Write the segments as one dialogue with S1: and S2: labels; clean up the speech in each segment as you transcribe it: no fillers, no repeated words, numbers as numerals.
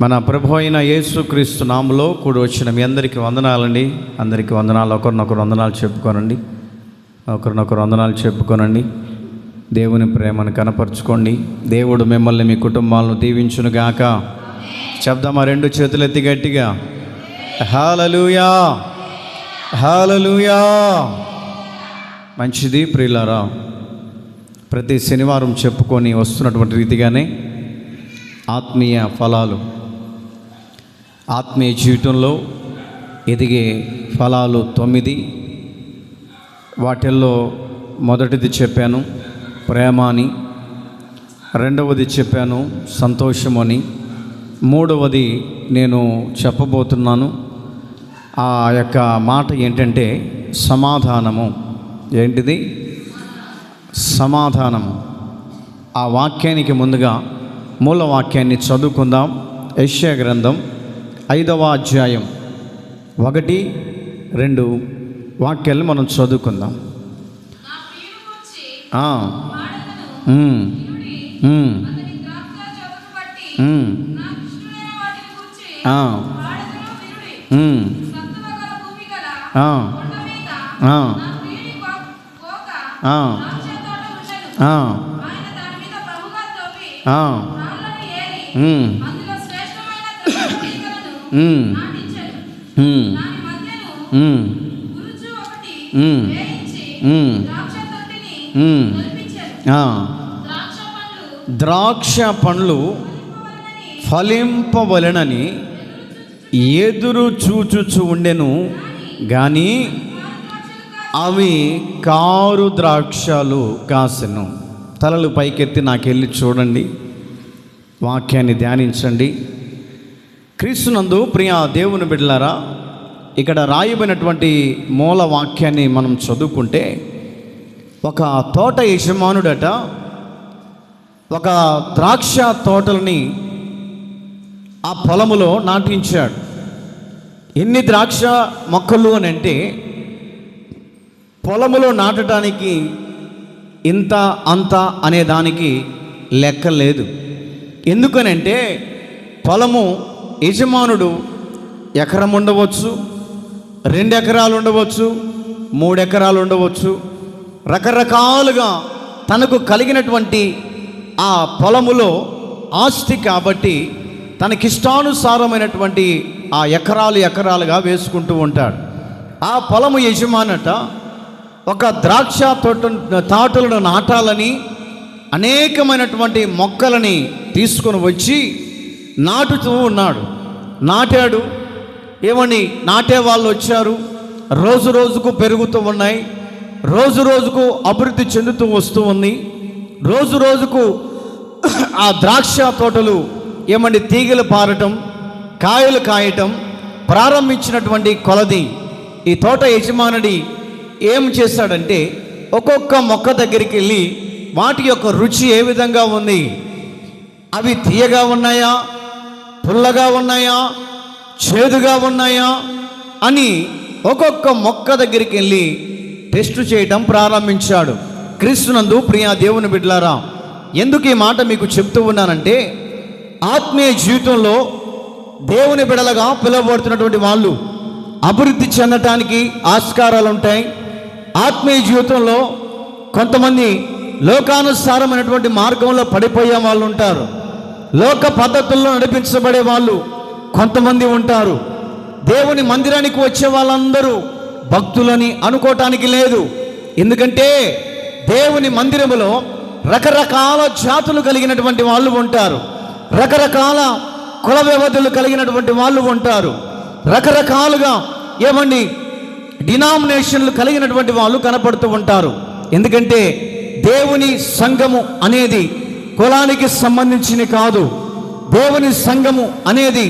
S1: మన ప్రభు అయిన యేసుక్రీస్తు నామములో కూడి వచ్చిన మీ అందరికీ వందనాలండి. అందరికీ వందనాలు. ఒకరినొకరు వందనాలు చెప్పుకోనండి. ఒకరినొకరు వందనాలు చెప్పుకోనండి. దేవుని ప్రేమను కనపరుచుకోండి. దేవుడు మిమ్మల్ని మీ కుటుంబాలను దీవించునుగాక. చెప్దామా? రెండు చేతులు ఎత్తి గట్టిగా హల్లెలూయా, హల్లెలూయా. మంచిది ప్రియులారా, ప్రతి శనివారం చెప్పుకొని వస్తున్నటువంటి రీతిగానే ఆత్మీయ ఫలాలు, ఆత్మీయ జీవితంలో ఎదిగే ఫలాలు 9. వాటిల్లో మొదటిది చెప్పాను ప్రేమ అని, రెండవది చెప్పాను సంతోషం అని, మూడవది నేను చెప్పబోతున్నాను. ఆ యొక్క మాట ఏంటంటే సమాధానము. ఏంటిది? సమాధానము. ఆ వాక్యానికి ముందుగా మూల వాక్యాన్ని చదువుకుందాం. యెషయా గ్రంథం 5వ అధ్యాయం 1, 2 వాక్యాలను మనం చదువుకుందాం. ద్రాక్ష పండ్లు ఫలింపవలెనని ఎదురు చూచుచు ఉండెను, కానీ అవి కారు ద్రాక్షలు కాసెను. తలలు పైకెత్తి నాకెళ్ళి చూడండి, వాక్యాన్ని ధ్యానించండి. క్రీస్తునందు ప్రియ దేవుని బిడ్డలారా, ఇక్కడ రాయబడినటువంటి మూల వాక్యాన్ని మనం చదువుకుంటే, ఒక తోట యజమానుడట ఒక ద్రాక్ష తోటలని ఆ పొలములో నాటించాడు. ఎన్ని ద్రాక్ష మొక్కలు అని అంటే, పొలములో నాటడానికి ఇంత అంత అనే దానికి లెక్క లేదు. ఎందుకనంటే పొలము యజమానుడు ఎకరం ఉండవచ్చు, 2 ఎకరాలు ఉండవచ్చు, 3 ఎకరాలు ఉండవచ్చు. రకరకాలుగా తనకు కలిగినటువంటి ఆ పొలములో ఆస్తి కాబట్టి తనకిష్టానుసారమైనటువంటి ఆ ఎకరాలుగా వేసుకుంటూ ఉంటాడు. ఆ పొలము యజమానట ఒక ద్రాక్ష తోటలను నాటాలని అనేకమైనటువంటి మొక్కలని తీసుకొని వచ్చి నాటుతూ ఉన్నాడు. నాటాడు. ఏమని నాటే వాళ్ళు వచ్చారు. రోజు రోజుకు పెరుగుతూ ఉన్నాయి, రోజు రోజుకు అభివృద్ధి చెందుతూ వస్తూ ఉంది. రోజు రోజుకు ఆ ద్రాక్ష తోటలు ఏమండి తీగలు పారటం, కాయలు కాయటం ప్రారంభించినటువంటి కొలది ఈ తోట యజమానుడి ఏం చేశాడంటే, ఒక్కొక్క మొక్క దగ్గరికి వెళ్ళి వాటి యొక్క రుచి ఏ విధంగా ఉంది, అవి తీయగా ఉన్నాయా, పుల్లగా ఉన్నాయా, చేదుగా ఉన్నాయా అని ఒక్కొక్క మొక్క దగ్గరికి వెళ్ళి టెస్ట్ చేయటం ప్రారంభించాడు. క్రీస్తునందు ప్రియ దేవుని బిడ్డలారా, ఎందుకు ఈ మాట మీకు చెప్తూ ఉన్నానంటే, ఆత్మీయ జీవితంలో దేవుని బిడ్డలుగా పిలువబడుతున్నటువంటి వాళ్ళు అభివృద్ధి చెందటానికి ఆస్కారాలు ఉంటాయి. ఆత్మీయ జీవితంలో కొంతమంది లోకానుసారమైనటువంటి మార్గంలో పడిపోయే వాళ్ళు ఉంటారు. లోక పద్ధతుల్లో నడిపించబడే వాళ్ళు కొంతమంది ఉంటారు. దేవుని మందిరానికి వచ్చే వాళ్ళందరూ భక్తులని అనుకోవటానికి లేదు. ఎందుకంటే దేవుని మందిరములో రకరకాల జాతులు కలిగినటువంటి వాళ్ళు ఉంటారు, రకరకాల కుల వ్యవధులు కలిగినటువంటి వాళ్ళు ఉంటారు, రకరకాలుగా ఏమండి డినామినేషన్లు కలిగినటువంటి వాళ్ళు కనపడుతూ ఉంటారు. ఎందుకంటే దేవుని సంఘము అనేది కులానికి సంబంధించిన కాదు, దేవుని సంఘము అనేది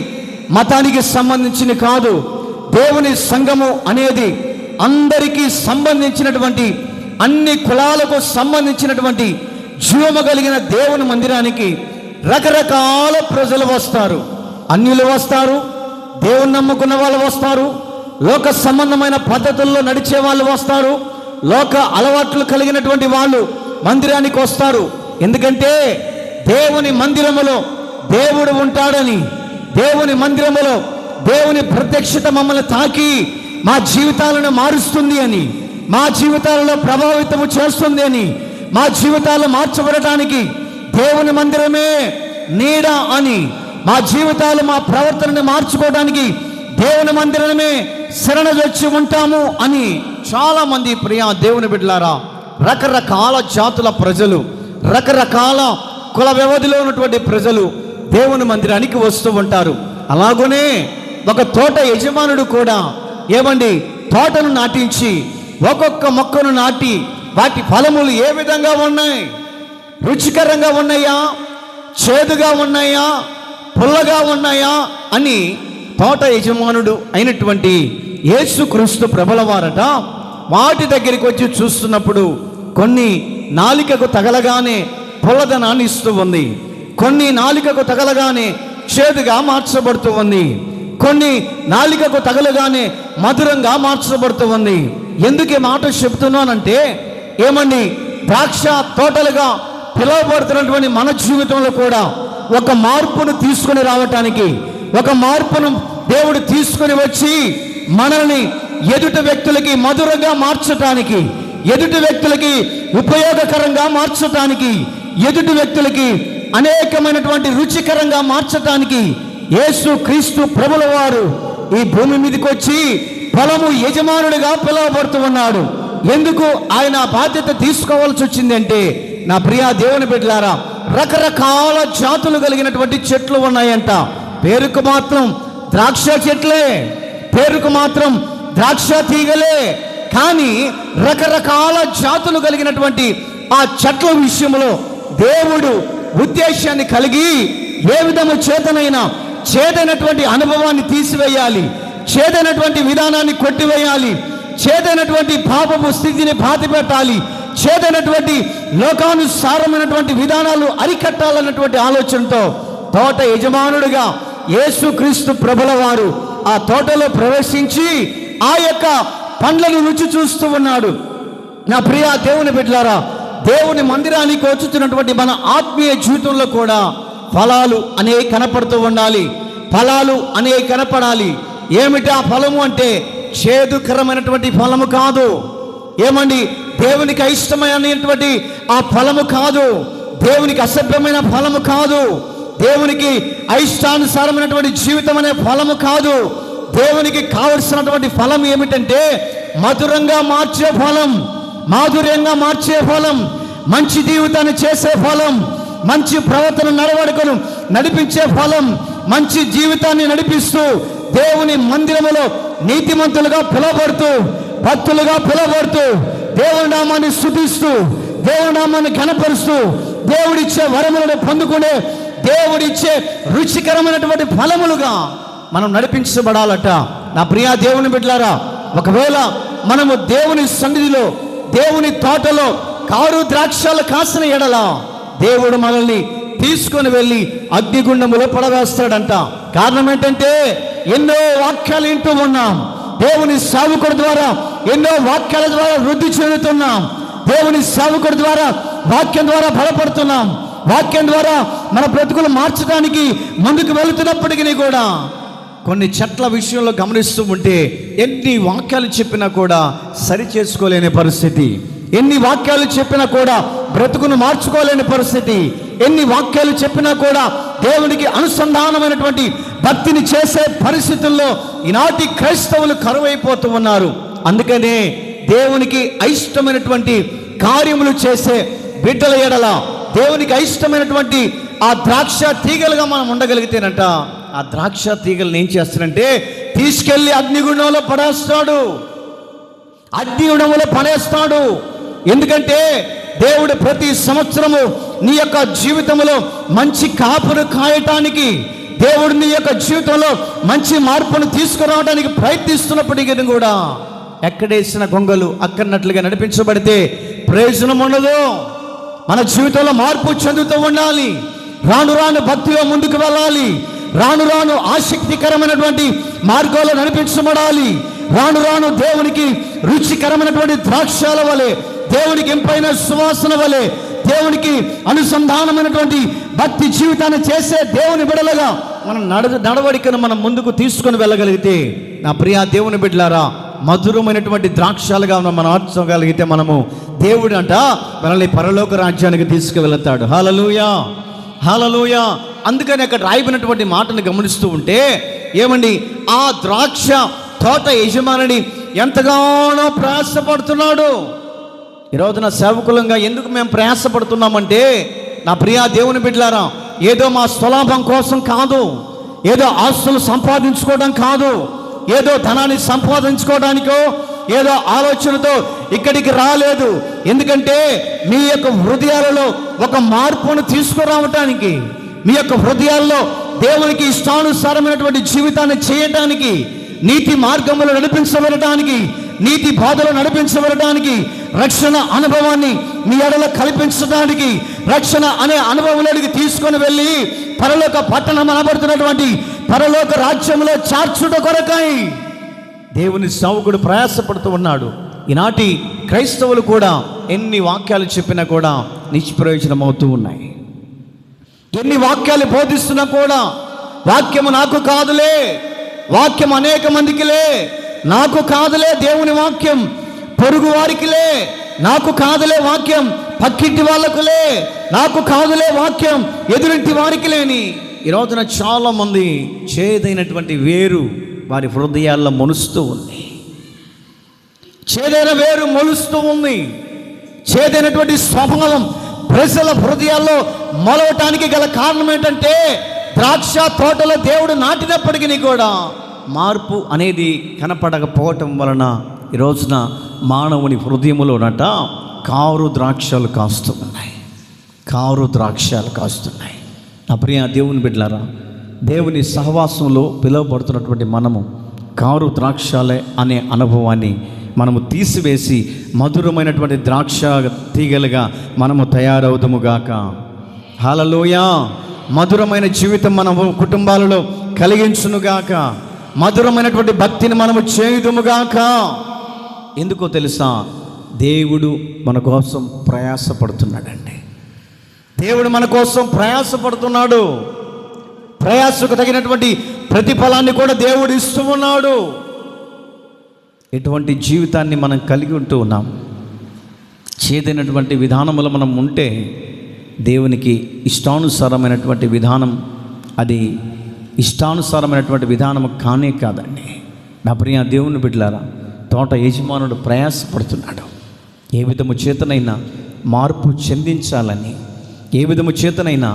S1: మతానికి సంబంధించిన కాదు, దేవుని సంఘము అనేది అందరికీ సంబంధించినటువంటి, అన్ని కులాలకు సంబంధించినటువంటి జీవము కలిగిన దేవుని మందిరానికి రకరకాల ప్రజలు వస్తారు. అన్యులు వస్తారు, దేవుని నమ్ముకున్న వాళ్ళు వస్తారు, లోక సంబంధమైన పద్ధతుల్లో నడిచే వాళ్ళు వస్తారు, లోక అలవాట్లు కలిగినటువంటి వాళ్ళు మందిరానికి వస్తారు. ఎందుకంటే దేవుని మందిరములో దేవుడు ఉంటాడని, దేవుని మందిరములో దేవుని ప్రత్యక్షత మమ్మల్ని తాకి మా జీవితాలను మారుస్తుంది అని, మా జీవితాలలో ప్రభావితము చేస్తుంది అని, మా జీవితాలు మార్చబడటానికి దేవుని మందిరమే నీడ అని, మా జీవితాలు మా ప్రవర్తనని మార్చుకోవడానికి దేవుని మందిరమే శరణజొచ్చి ఉంటాము అని చాలామంది ప్రియా దేవుని బిడ్డలారా, రకరకాల జాతుల ప్రజలు, రకరకాల కుల వ్యవధిలో ఉన్నటువంటి ప్రజలు దేవుని మందిరానికి వస్తూ ఉంటారు. అలాగనే ఒక తోట యజమానుడు కూడా తోటను నాటించి ఒక్కొక్క మొక్కను నాటి వాటి ఫలములు ఏ విధంగా ఉన్నాయి, రుచికరంగా ఉన్నాయా, చేదుగా ఉన్నాయా, పుల్లగా ఉన్నాయా అని తోట యజమానుడు అయినటువంటి యేసుక్రీస్తు ప్రభుల వారట వాటి దగ్గరికి వచ్చి చూస్తున్నప్పుడు కొన్ని నాలికకు తగలగానే పుల్లదనాన్ని ఇస్తూ ఉంది, కొన్ని నాలికకు తగలగానే చేదుగా మార్చబడుతూ ఉంది, కొన్ని నాలికకు తగలగానే మధురంగా మార్చబడుతూ ఉంది. ఎందుకు ఈ మాట చెప్తున్నానంటే ద్రాక్ష తోటలుగా పిలువబడుతున్నటువంటి మన జీవితంలో కూడా ఒక మార్పును తీసుకుని రావటానికి, ఒక మార్పును దేవుడు తీసుకుని వచ్చి మనల్ని ఎదుటి వ్యక్తులకి మధురంగా మార్చటానికి, ఎదుటి వ్యక్తులకి ఉపయోగకరంగా మార్చటానికి, ఎదుటి వ్యక్తులకి అనేకమైనటువంటి రుచికరంగా మార్చటానికి యేసుక్రీస్తు ప్రభుల వారు ఈ భూమి మీదకి వచ్చి ఫలము యజమానుడిగా పిలువబడుతూ ఉన్నాడు. ఎందుకు ఆయన బాధ్యత తీసుకోవాల్సి వచ్చిందంటే, నా ప్రియా దేవుని బిడ్డలారా, రకరకాల జాతులు కలిగినటువంటి చెట్లు ఉన్నాయంట. పేరుకు మాత్రం ద్రాక్ష చెట్లే, పేరుకు మాత్రం ద్రాక్ష తీగలే, కానీ రకరకాల జాతులు కలిగినటువంటి ఆ చెట్ల విషయంలో దేవుడు ఉద్దేశాన్ని కలిగి ఏ విధము చేతనైనా చేదైనటువంటి అనుభవాన్ని తీసివేయాలి, చేదైనటువంటి విధానాన్ని కొట్టివేయాలి, చేదైనటువంటి పాపపు స్థితిని పాతిపెట్టాలి, చేదైనటువంటి లోకానుసారమైనటువంటి విధానాలు అరికట్టాలన్నటువంటి ఆలోచనతో తోట యజమానుడిగా యేసుక్రీస్తు ప్రభుల వారు ఆ తోటలో ప్రవేశించి ఆ యొక్క పండ్లను రుచి చూస్తూ ఉన్నాడు. నా ప్రియ దేవుని బిడ్డలారా, దేవుని మందిరానికి వచ్చుతున్నటువంటి మన ఆత్మీయ జీవితంలో కూడా ఫలాలు అనేవి కనపడుతూ ఉండాలి, ఫలాలు అనేవి కనపడాలి. ఏమిటి ఆ ఫలము అంటే చేదుకరమైనటువంటి ఫలము కాదు, దేవునికి అయిష్టమైనటువంటి ఆ ఫలము కాదు, దేవునికి అసభ్యమైన ఫలము కాదు, దేవునికి అయిష్టానుసారమైనటువంటి జీవితం అనే ఫలము కాదు. దేవునికి కావలసినటువంటి ఫలం ఏమిటంటే మధురంగా మార్చే ఫలం, మాధుర్యంగా మార్చే ఫలం, మంచి జీవితాన్ని చేసే ఫలం, మంచి ప్రవర్తన నడవడికను నడిపించే ఫలం, మంచి జీవితాన్ని నడిపిస్తూ దేవుని మందిరములో నీతిమంతులుగా పిలువబడుతూ, భక్తులుగా పిలువబడుతూ, దేవుని నామాన్ని స్తుతిస్తూ, దేవుని నామాన్ని ఘనపరుస్తూ, దేవుడిచ్చే వరములను పొందుకునే, దేవుడిచ్చే రుచికరమైనటువంటి ఫలములుగా మనం నడిపించబడాలట. నా ప్రియా దేవుని బిడ్డలారా, ఒకవేళ మనము దేవుని సన్నిధిలో, దేవుని తోటలో కారు ద్రాక్షలు కాసిన ఎడల దేవుడు మనల్ని తీసుకొని వెళ్ళి అగ్నిగుండములో పడవేస్తాడంట. కారణం ఏంటంటే ఎన్నో వాక్యాలు వింటూ ఉన్నాం, దేవుని సేవకుడి ద్వారా ఎన్నో వాక్యాల ద్వారా వృద్ధి చెందుతున్నాం, దేవుని సేవకుడి ద్వారా వాక్యం ద్వారా బలపడుతున్నాం, వాక్యం ద్వారా మన బ్రతుకులు మార్చడానికి ముందుకు వెళుతున్నప్పటికీ కూడా కొన్ని చెట్ల విషయంలో గమనిస్తూ ఉంటే ఎన్ని వాక్యాలు చెప్పినా కూడా సరి చేసుకోలేని పరిస్థితి, ఎన్ని వాక్యాలు చెప్పినా కూడా బ్రతుకును మార్చుకోలేని పరిస్థితి, ఎన్ని వాక్యాలు చెప్పినా కూడా దేవునికి అనుసంధానమైనటువంటి భక్తిని చేసే పరిస్థితుల్లో ఈనాటి క్రైస్తవులు కరువైపోతూ ఉన్నారు. అందుకనే దేవునికి అయిష్టమైనటువంటి కార్యములు చేసే బిడ్డల ఎడల దేవునికి అయిష్టమైనటువంటి ఆ ద్రాక్ష తీగలుగా మనం ఉండగలిగితేనంట, ఆ ద్రాక్ష తీగలను ఏం చేస్తాడంటే తీసుకెళ్లి అగ్నిగుండంలో పడేస్తాడు, అగ్నిగుండంలో పడేస్తాడు. ఎందుకంటే దేవుడు ప్రతి సంవత్సరము నీ యొక్క జీవితంలో మంచి కాపును కాయటానికి, దేవుడు నీ యొక్క జీవితంలో మంచి మార్పును తీసుకురావడానికి ప్రయత్నిస్తున్నప్పటికీ కూడా ఎక్కడేసిన గొంగలు అక్కడన్నట్లుగా నడిపించబడితే ప్రయోజనం ఉండదు. మన జీవితంలో మార్పు చెందుతూ ఉండాలి, రాను రాను భక్తిలో ముందుకు వెళ్ళాలి, రాను రాను ఆసక్తికరమైనటువంటి మార్గాల్లో నడిపించబడాలి, రాను రాను దేవునికి రుచికరమైనటువంటి ద్రాక్షల వలె, దేవునికి ఎంపైన సువాసన వలె, దేవునికి అనుసంధానమైనటువంటి భక్తి జీవితాన్ని చేసే దేవుని బిడలుగా మన నడవడికను మనం ముందుకు తీసుకొని వెళ్ళగలిగితే, నా ప్రియా దేవుని బిడ్డలారా, మధురమైనటువంటి ద్రాక్షాలుగా మనం మార్చగలిగితే మనము, దేవుడు అంట మనల్ని పరలోక రాజ్యానికి తీసుకువెళతాడు. హల్లెలూయా, హల్లెలూయా. అందుకని అక్కడ రాయబడినటువంటి మాటను గమనిస్తూ ఉంటే ఏమండి, ఆ ద్రాక్ష తోట యజమానిని ఎంతగానో ప్రయాసపడుతున్నాడు. ఈరోజున సేవకులంగా ఎందుకు మేము ప్రయాసపడుతున్నామంటే, నా ప్రియా దేవుని బిడ్డలారా, ఏదో మా స్వలాభం కోసం కాదు, ఏదో ఆస్తులు సంపాదించుకోవడం కాదు, ఏదో ధనాన్ని సంపాదించుకోవడానికో ఏదో ఆలోచనతో ఇక్కడికి రాలేదు. ఎందుకంటే మీ యొక్క హృదయాలలో ఒక మార్పును తీసుకురావటానికి, మీ యొక్క హృదయాల్లో దేవునికి ఇష్టానుసారమైనటువంటి జీవితాన్ని చేయటానికి, నీతి మార్గంలో నడిపించబడటానికి, నీతి బాధలో నడిపించబడటానికి, రక్షణ అనుభవాన్ని మీ ఎడల కల్పించడానికి, రక్షణ అనే అనుభవంలోకి తీసుకొని వెళ్ళి పరలోక పట్టణం అనబడుతున్నటువంటి పరలోక రాజ్యంలో చేర్చుట కొరకై దేవుని సేవకుడు ప్రయాసపడుతూ ఉన్నాడు. ఈనాటి క్రైస్తవులు కూడా ఎన్ని వాక్యాలు చెప్పినా కూడా నిష్ప్రయోజనం అవుతూ ఉన్నాయి. ఎన్ని వాక్యాలు బోధిస్తున్నా కూడా, వాక్యము నాకు కాదులే, వాక్యం అనేక మందికిలే, నాకు కాదులే దేవుని వాక్యం, పొరుగు వారికిలే, నాకు కాదులే వాక్యం, పక్కింటి వాళ్ళకులే, నాకు కాదులే వాక్యం, ఎదురింటి వారికి లేని ఈ రోజున చాలామంది చేదైనటువంటి వేరు వారి హృదయాల్లో మొలుస్తూ ఉంది. చేదైన వేరు మొలుస్తూ ఉంది. చేదైనటువంటి స్వభావం ప్రజల హృదయాల్లో మొలవటానికి గల కారణం ఏంటంటే, ద్రాక్ష తోటలో దేవుడు నాటినప్పటికీ కూడా మార్పు అనేది కనపడకపోవటం వలన ఈ రోజున మానవుని హృదయములోనట కారు ద్రాక్షలు కాస్తూ ఉన్నాయి. కారు ద్రాక్షలు కాస్తున్నాయి. నా ప్రియ దేవుని బిడ్డలారా, దేవుని సహవాసంలో పిలువబడుతున్నటువంటి మనము కారు ద్రాక్షలే అనే అనుభవాన్ని మనము తీసివేసి మధురమైనటువంటి ద్రాక్ష తీగలుగా మనము తయారవుదుముగాక. హల్లెలూయా. మధురమైన జీవితం మనము కుటుంబాలలో కలిగించునుగాక. మధురమైనటువంటి భక్తిని మనము చేయుదుముగాక. ఎందుకో తెలుసా, దేవుడు మన కోసం ప్రయాసపడుతున్నాడండి. దేవుడు మన కోసం ప్రయాసపడుతున్నాడు. ప్రయాసకు తగినటువంటి ప్రతిఫలాన్ని కూడా దేవుడు ఇస్తూ ఉన్నాడు. ఎటువంటి జీవితాన్ని మనం కలిగి ఉంటూ ఉన్నాం. చేదైనటువంటి విధానములో మనం ఉంటే దేవునికి ఇష్టానుసారమైనటువంటి విధానం, అది ఇష్టానుసారమైనటువంటి విధానం కానే కాదండి. నా ప్రియ దేవుని బిడ్డలారా, తోట యజమానుడు ప్రయాసపడుతున్నాడు. ఏ విధము చేతనైనా మార్పు చెందించాలని, ఏ విధము చేతనైనా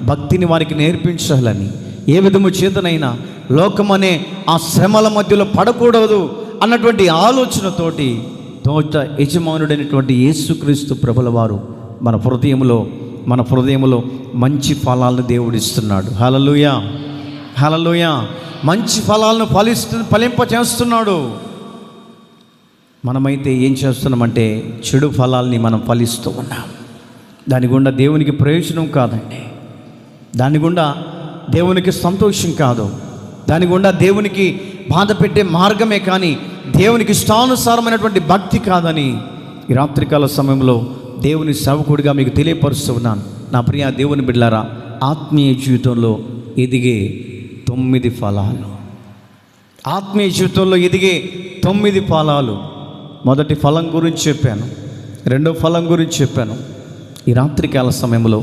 S1: భక్తిని వారికి నేర్పించాలని, ఏ విధము చేతనైనా లోకమనే ఆ శ్రమల మధ్యలో పడకూడదు అన్నటువంటి ఆలోచనతోటి తోట యజమానుడైనటువంటి యేసుక్రీస్తు ప్రభుల వారు మన హృదయంలో మంచి ఫలాలను దేవుడిస్తున్నాడు. హల్లెలూయా, హల్లెలూయా. మంచి ఫలాలను ఫలింపచేస్తున్నాడు. మనమైతే ఏం చేస్తున్నామంటే చెడు ఫలాల్ని మనం ఫలిస్తూ ఉన్నాం. దాని గుండా దేవునికి ప్రయోజనం కాదండి. దాని గుండా దేవునికి సంతోషం కాదు. దాని గుండా దేవునికి బాధ పెట్టే మార్గమే కానీ దేవునికి ఇష్టానుసారమైనటువంటి భక్తి కాదని ఈ రాత్రికాల సమయంలో దేవుని సేవకుడిగా మీకు తెలియపరుస్తూ ఉన్నాను. నా ప్రియ దేవుని బిడ్డలారా, ఆత్మీయ జీవితంలో ఎదిగే 9 ఫలాలు, ఆత్మీయ జీవితంలో ఎదిగే 9 ఫలాలు. మొదటి ఫలం గురించి చెప్పాను, రెండో ఫలం గురించి చెప్పాను. ఈ రాత్రికాల సమయంలో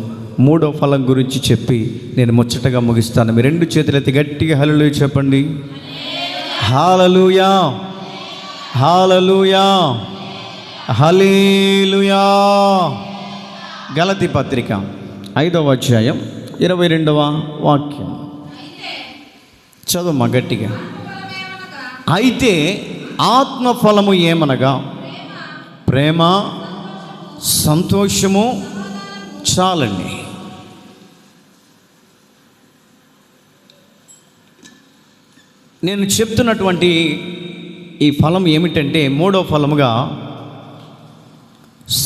S1: 3వ ఫలం గురించి చెప్పి నేను ముచ్చటగా ముగిస్తాను. మీ 2 చేతులెత్తి గట్టిగా హల్లెలూయా చెప్పండి. హల్లెలూయా, హల్లెలూయా, హల్లెలూయా. గలతీ పత్రిక 5వ అధ్యాయం 22వ వాక్యం చదువు గట్టిగా. అయితే ఆత్మఫలము ఏమనగా ప్రేమ, సంతోషము చాలండి. నేను చెప్తున్నటువంటి ఈ ఫలం ఏమిటంటే, 3వ ఫలముగా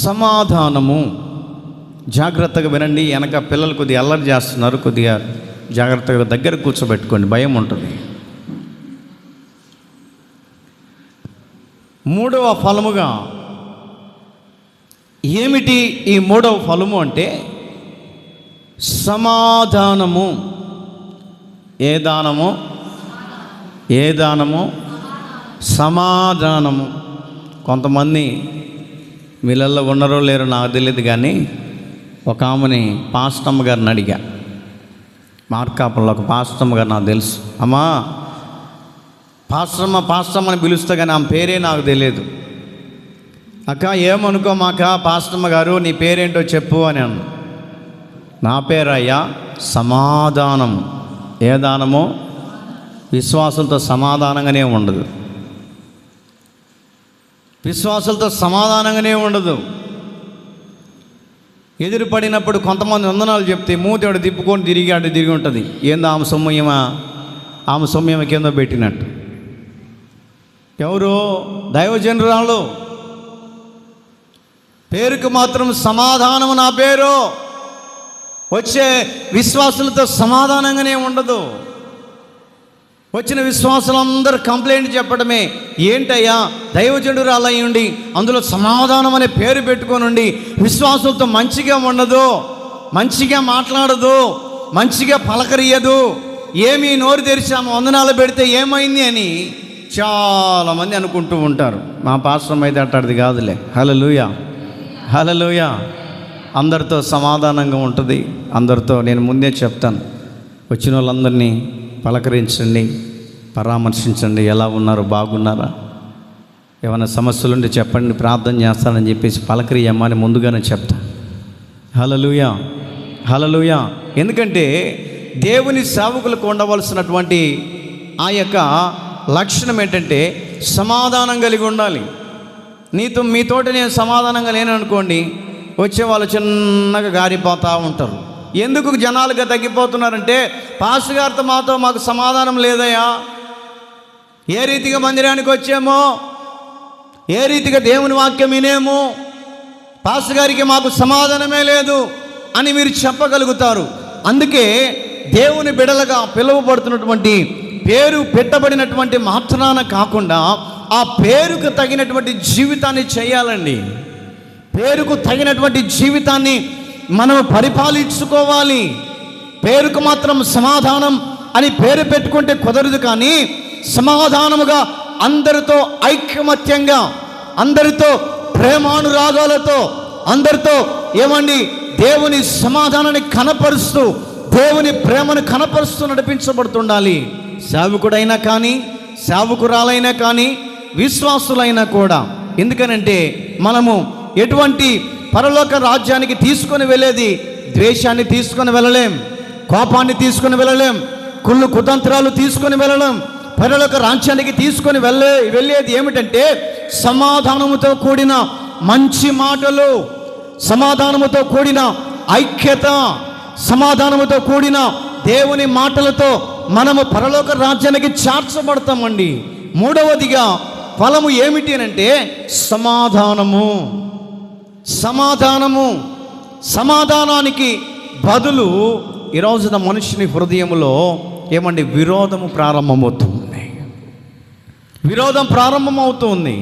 S1: సమాధానము. జాగ్రత్తగా వినండి. వెనక పిల్లలు కొద్దిగా అల్లరి చేస్తున్నారు, కొద్దిగా జాగ్రత్తగా దగ్గర కూర్చోబెట్టుకోండి, భయం ఉంటుంది. 3వ ఫలముగా ఏమిటి ఈ 3వ ఫలము అంటే సమాధానము. ఏ దానము? ఏ దానము? సమాధానము. కొంతమంది వీళ్ళల్లో ఉన్నారో లేరో నాకు తెలియదు, కానీ ఒక ఆమెని పాస్టమ్మ గారిని అడిగా. మార్కాపురంలో ఒక పాస్టమ్మ గారు నాకు తెలుసు. అమ్మా పాస్టమ్మని పిలుస్తా, కానీ ఆమె పేరే నాకు తెలియదు. అక్క ఏమనుకోమాక పాస్టమ్మ గారు, నీ పేరేంటో చెప్పు అని అన్న. నా పేరయ్యా సమాధానము. ఏ దానము? విశ్వాసులతో సమాధానంగానే ఉండదు. విశ్వాసులతో సమాధానంగానే ఉండదు. ఎదురుపడినప్పుడు కొంతమంది వందనాలు చెప్తే మూతేడు తిప్పుకొని తిరిగి ఉంటుంది. ఏందో ఆమె సొమ్యమ కింద పెట్టినట్టు. ఎవరు? దైవజనురాలు. పేరుకు మాత్రం సమాధానము నా పేరు. వచ్చే విశ్వాసులతో సమాధానంగానే ఉండదు. వచ్చిన విశ్వాసులందరూ కంప్లైంట్ చెప్పడమే. ఏంటయ్యా దైవజనురాలు అయి ఉండి అందులో సమాధానం అనే పేరు పెట్టుకొని ఉండి విశ్వాసులతో మంచిగా ఉండదు, మంచిగా మాట్లాడదు, మంచిగా పలకరియదు, ఏమీ నోరు తెరిచాము వందనాలు పెడితే ఏమైంది అని చాలామంది అనుకుంటూ ఉంటారు. మా పాస్టర్ అయితే అట్టాడిది కాదులే. హల్లెలూయా, హల్లెలూయా. అందరితో సమాధానంగా ఉంటుంది. అందరితో నేను ముందే చెప్తాను, వచ్చిన వాళ్ళందరినీ పలకరించండి, పరామర్శించండి. ఎలా ఉన్నారు, బాగున్నారా, ఏమైనా సమస్యలుంటే చెప్పండి, ప్రార్థన చేస్తానని చెప్పేసి పలకరియమ్మని ముందుగానే చెప్తాను. హల్లెలూయా, హల్లెలూయా. ఎందుకంటే దేవుని సేవకులకు ఉండవలసినటువంటి ఆ యొక్క లక్షణం ఏంటంటే సమాధానం కలిగి ఉండాలి. మీతోటి నేను సమాధానంగా లేననుకోండి, వచ్చేవాళ్ళు చిన్నగా గారిపోతూ ఉంటారు. ఎందుకు జనాలుగా తగ్గిపోతున్నారంటే పాస్టర్ గారితో మాకు సమాధానం లేదయ్యా, ఏ రీతిగా మందిరానికి వచ్చామో, ఏ రీతిగా దేవుని వాక్యం వినేమో, పాస్టర్ గారికి మాకు సమాధానమే లేదు అని మీరు చెప్పగలుగుతారు. అందుకే దేవుని బిడలుగా పిలువబడుతున్నటువంటి పేరు పెట్టబడినటువంటి మాత్రాన కాకుండా ఆ పేరుకు తగినటువంటి జీవితాన్ని చేయాలండి. పేరుకు తగినటువంటి జీవితాన్ని మనం పరిపాలించుకోవాలి. పేరుకు మాత్రం సమాధానం అని పేరు పెట్టుకుంటే కుదరదు, కానీ సమాధానముగా అందరితో ఐకమత్యంగా, అందరితో ప్రేమానురాగాలతో, అందరితో ఏమండి దేవుని సమాధానాన్ని కనపరుస్తూ, దేవుని ప్రేమను కనపరుస్తూ నడిపించబడుతుండాలి. సేవకుడైనా కానీ, సేవకురాలైనా కానీ, విశ్వాసులైనా కూడా. ఎందుకనంటే మనము ఎటువంటి పరలోక రాజ్యానికి తీసుకొని వెళ్ళేది ద్వేషాన్ని తీసుకొని వెళ్ళలేం, కోపాన్ని తీసుకొని వెళ్ళలేం, కుళ్ళు కుతంత్రాలు తీసుకొని వెళ్ళలేం. పరలోక రాజ్యానికి తీసుకొని వెళ్ళేది ఏమిటంటే సమాధానముతో కూడిన మంచి మాటలు, సమాధానముతో కూడిన ఐక్యత, సమాధానముతో కూడిన దేవుని మాటలతో మనము పరలోక రాజ్యానికి చేర్చబడతామండి. మూడవదిగా ఫలము ఏమిటి అంటే సమాధానము. సమాధానము, సమాధానానికి బదులు ఈ రోజున మనుషుని హృదయంలో ఏమండి విరోధము ప్రారంభమవుతుంది. విరోధం ప్రారంభమవుతుంది.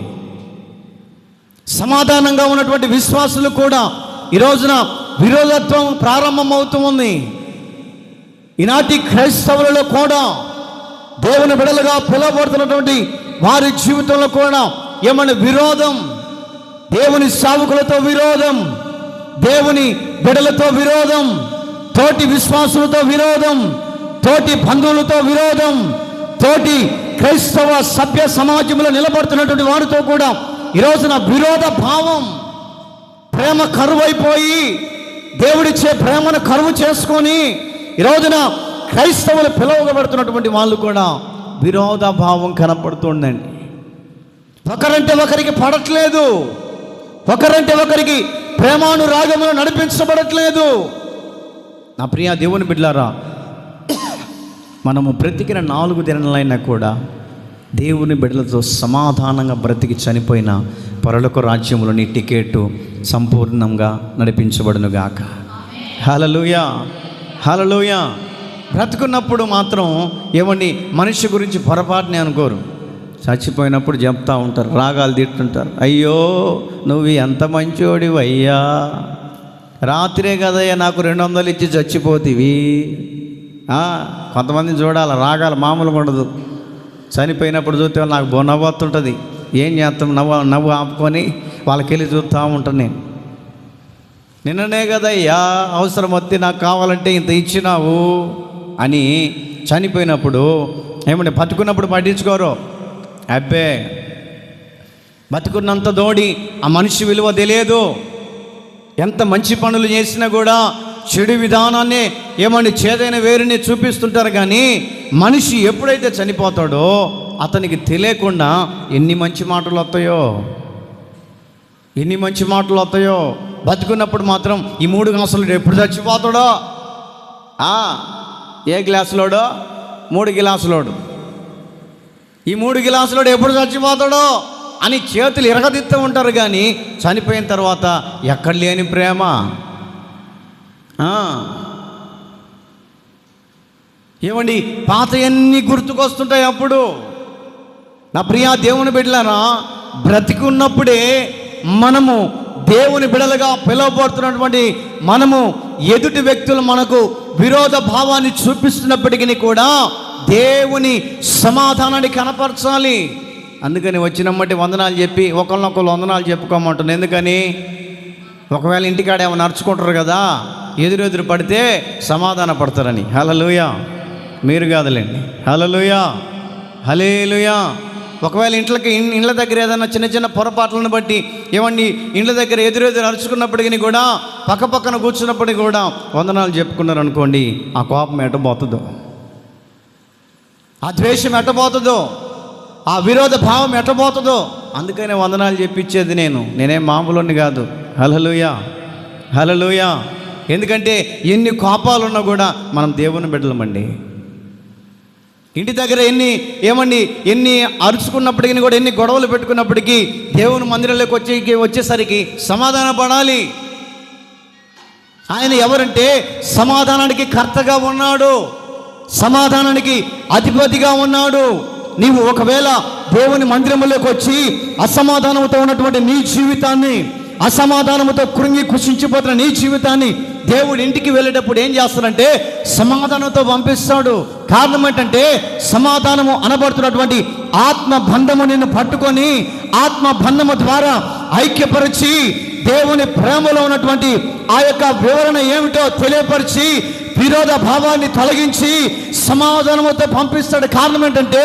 S1: సమాధానంగా ఉన్నటువంటి విశ్వాసులు కూడా ఈ రోజున విరోధత్వం ప్రారంభమవుతుంది. ఈనాటి క్రైస్తవులలో కూడా, దేవుని బిడలుగా పిలువబడుతున్నటువంటి వారి జీవితంలో కూడా ఏమన్నా విరోధం, దేవుని సేవకులతో విరోధం, దేవుని బిడలతో విరోధం, తోటి విశ్వాసులతో విరోధం, తోటి బంధువులతో విరోధం, తోటి క్రైస్తవ సభ్య సమాజంలో నిలబడుతున్నటువంటి వారితో కూడా ఈ రోజున విరోధ భావం, ప్రేమ కరువైపోయి దేవుడిచ్చే ప్రేమను కరువు చేసుకొని ఈ రోజున క్రైస్తవులు పిలువబడుతున్నటువంటి వాళ్ళు కూడా విరోధ భావం కనపడుతుందండి. ఒకరంటే ఒకరికి పడట్లేదు, ఒకరంటే ఒకరికి ప్రేమానురాగములు నడిపించబడట్లేదు. నా ప్రియ దేవుని బిడ్డలారా, మనము బ్రతికిన 4 దినాలైనా కూడా దేవుని బిడ్డలతో సమాధానంగా బ్రతికి చనిపోయిన పరలోక రాజ్యములో నీ టికెట్ సంపూర్ణంగా నడిపించబడునుగాక. హల్లెలూయా, హల్లెలూయా. బ్రతుకున్నప్పుడు మాత్రం ఏమండి మనిషి గురించి పొరపాటునే అనుకోరు. చచ్చిపోయినప్పుడు చెప్తా ఉంటారు, రాగాలు తిట్టుంటారు. అయ్యో నువ్వు ఎంత మంచోడివి అయ్యా, రాత్రే కదయ్యా నాకు 200 ఇచ్చి చచ్చిపోతీవి. కొంతమందిని చూడాలి, రాగాలు మామూలుగా ఉండదు. చనిపోయినప్పుడు చూస్తే నాకు నవ్వు వస్తుంటుంది. ఏం చేస్తాం, నవ్వు ఆపుకొని వాళ్ళకెళ్ళి చూస్తూ ఉంటాను. నేను నిన్ననే కదయ్యా అవసరం వస్తే నాకు కావాలంటే ఇంత ఇచ్చినావు అని చనిపోయినప్పుడు ఏమంటే బతుకున్నప్పుడు పట్టించుకోరు. అబ్బే, బతుకున్నంత దోడి ఆ మనిషి విలువ తెలియదు. ఎంత మంచి పనులు చేసినా కూడా చెడు విధానాన్ని ఏమండి చేదైన వేరుని చూపిస్తుంటారు. కానీ మనిషి ఎప్పుడైతే చనిపోతాడో అతనికి తెలియకుండా ఎన్ని మంచి మాటలు వస్తాయో, బతుకున్నప్పుడు మాత్రం ఈ 3 గ్లాసులు ఎప్పుడు చచ్చిపోతాడో, ఏ గ్లాసులోడో 3 గ్లాసులోడు, ఈ 3 గ్లాసులోడు ఎప్పుడు చచ్చిపోతాడో అని చేతులు ఇరగదిస్తూ ఉంటారు. కానీ చనిపోయిన తర్వాత ఎక్కడ లేని ప్రేమ. ఏమండి, పాతయన్నీ గుర్తుకొస్తుంటాయి. అప్పుడు నా ప్రియా దేవుని బిడ్డలారా, బ్రతికున్నప్పుడే మనము దేవుని బిడలుగా పిలువబడుతున్నటువంటి మనము ఎదుటి వ్యక్తులు మనకు విరోధ భావాన్ని చూపిస్తున్నప్పటికీ కూడా దేవుని సమాధానాన్ని కనపరచాలి. అందుకని వచ్చినమ్మటి వందనాలు చెప్పి ఒకరినొకరు వందనాలు చెప్పుకోమంటున్నాను. ఎందుకని, ఒకవేళ ఇంటికాడ ఏమైనా నడుచుకుంటారు కదా, ఎదురెదురు పడితే సమాధాన పడతారని. హల్లెలూయా. మీరు కాదులేండి. హల్లెలూయా, హల్లెలూయా. ఒకవేళ ఇండ్ల దగ్గర ఏదైనా చిన్న చిన్న పొరపాట్లను బట్టి ఏమండి ఇండ్ల దగ్గర ఎదురెదురు అరుచుకున్నప్పటికీ కూడా పక్కపక్కన కూర్చున్నప్పటికీ కూడా వందనాలు చెప్పుకున్నారు అనుకోండి, ఆ కోపం ఎట్టబోతుందో, ఆ ద్వేషం ఎట్టబోతుందో, ఆ విరోధ భావం ఎట్టబోతుందో. అందుకనే వందనాలు చెప్పించేది నేనేం మామూలుని కాదు. హల్లెలూయా, హల్లెలూయా. ఎందుకంటే ఎన్ని కోపాలున్నా కూడా మనం దేవుని బిడ్డలమండి. ఇంటి దగ్గర ఎన్ని అరుచుకున్నప్పటికీ కూడా, ఎన్ని గొడవలు పెట్టుకున్నప్పటికీ దేవుని మందిరంలోకి వచ్చేసరికి సమాధాన పడాలి. ఆయన ఎవరంటే సమాధానానికి కర్తగా ఉన్నాడు, సమాధానానికి అధిపతిగా ఉన్నాడు. నీవు ఒకవేళ దేవుని మందిరంలోకి వచ్చి అసమాధానంతో ఉన్నటువంటి నీ జీవితాన్ని, అసమాధానంతో కృంగి కుషించిపోతున్న నీ జీవితాన్ని దేవుడు ఇంటికి వెళ్ళేటప్పుడు ఏం చేస్తాడంటే సమాధానంతో పంపిస్తాడు. కారణం ఏంటంటే సమాధానము అనబడుతున్నటువంటి ఆత్మబంధము నిన్ను పట్టుకొని ఆత్మబంధము ద్వారా ఐక్యపరిచి దేవుని ప్రేమలో ఉన్నటువంటి ఆ యొక్క వివరణ ఏమిటో తెలియపరిచి విరోధ భావాన్ని తొలగించి సమాధానముతో పంపిస్తాడు. కారణం ఏంటంటే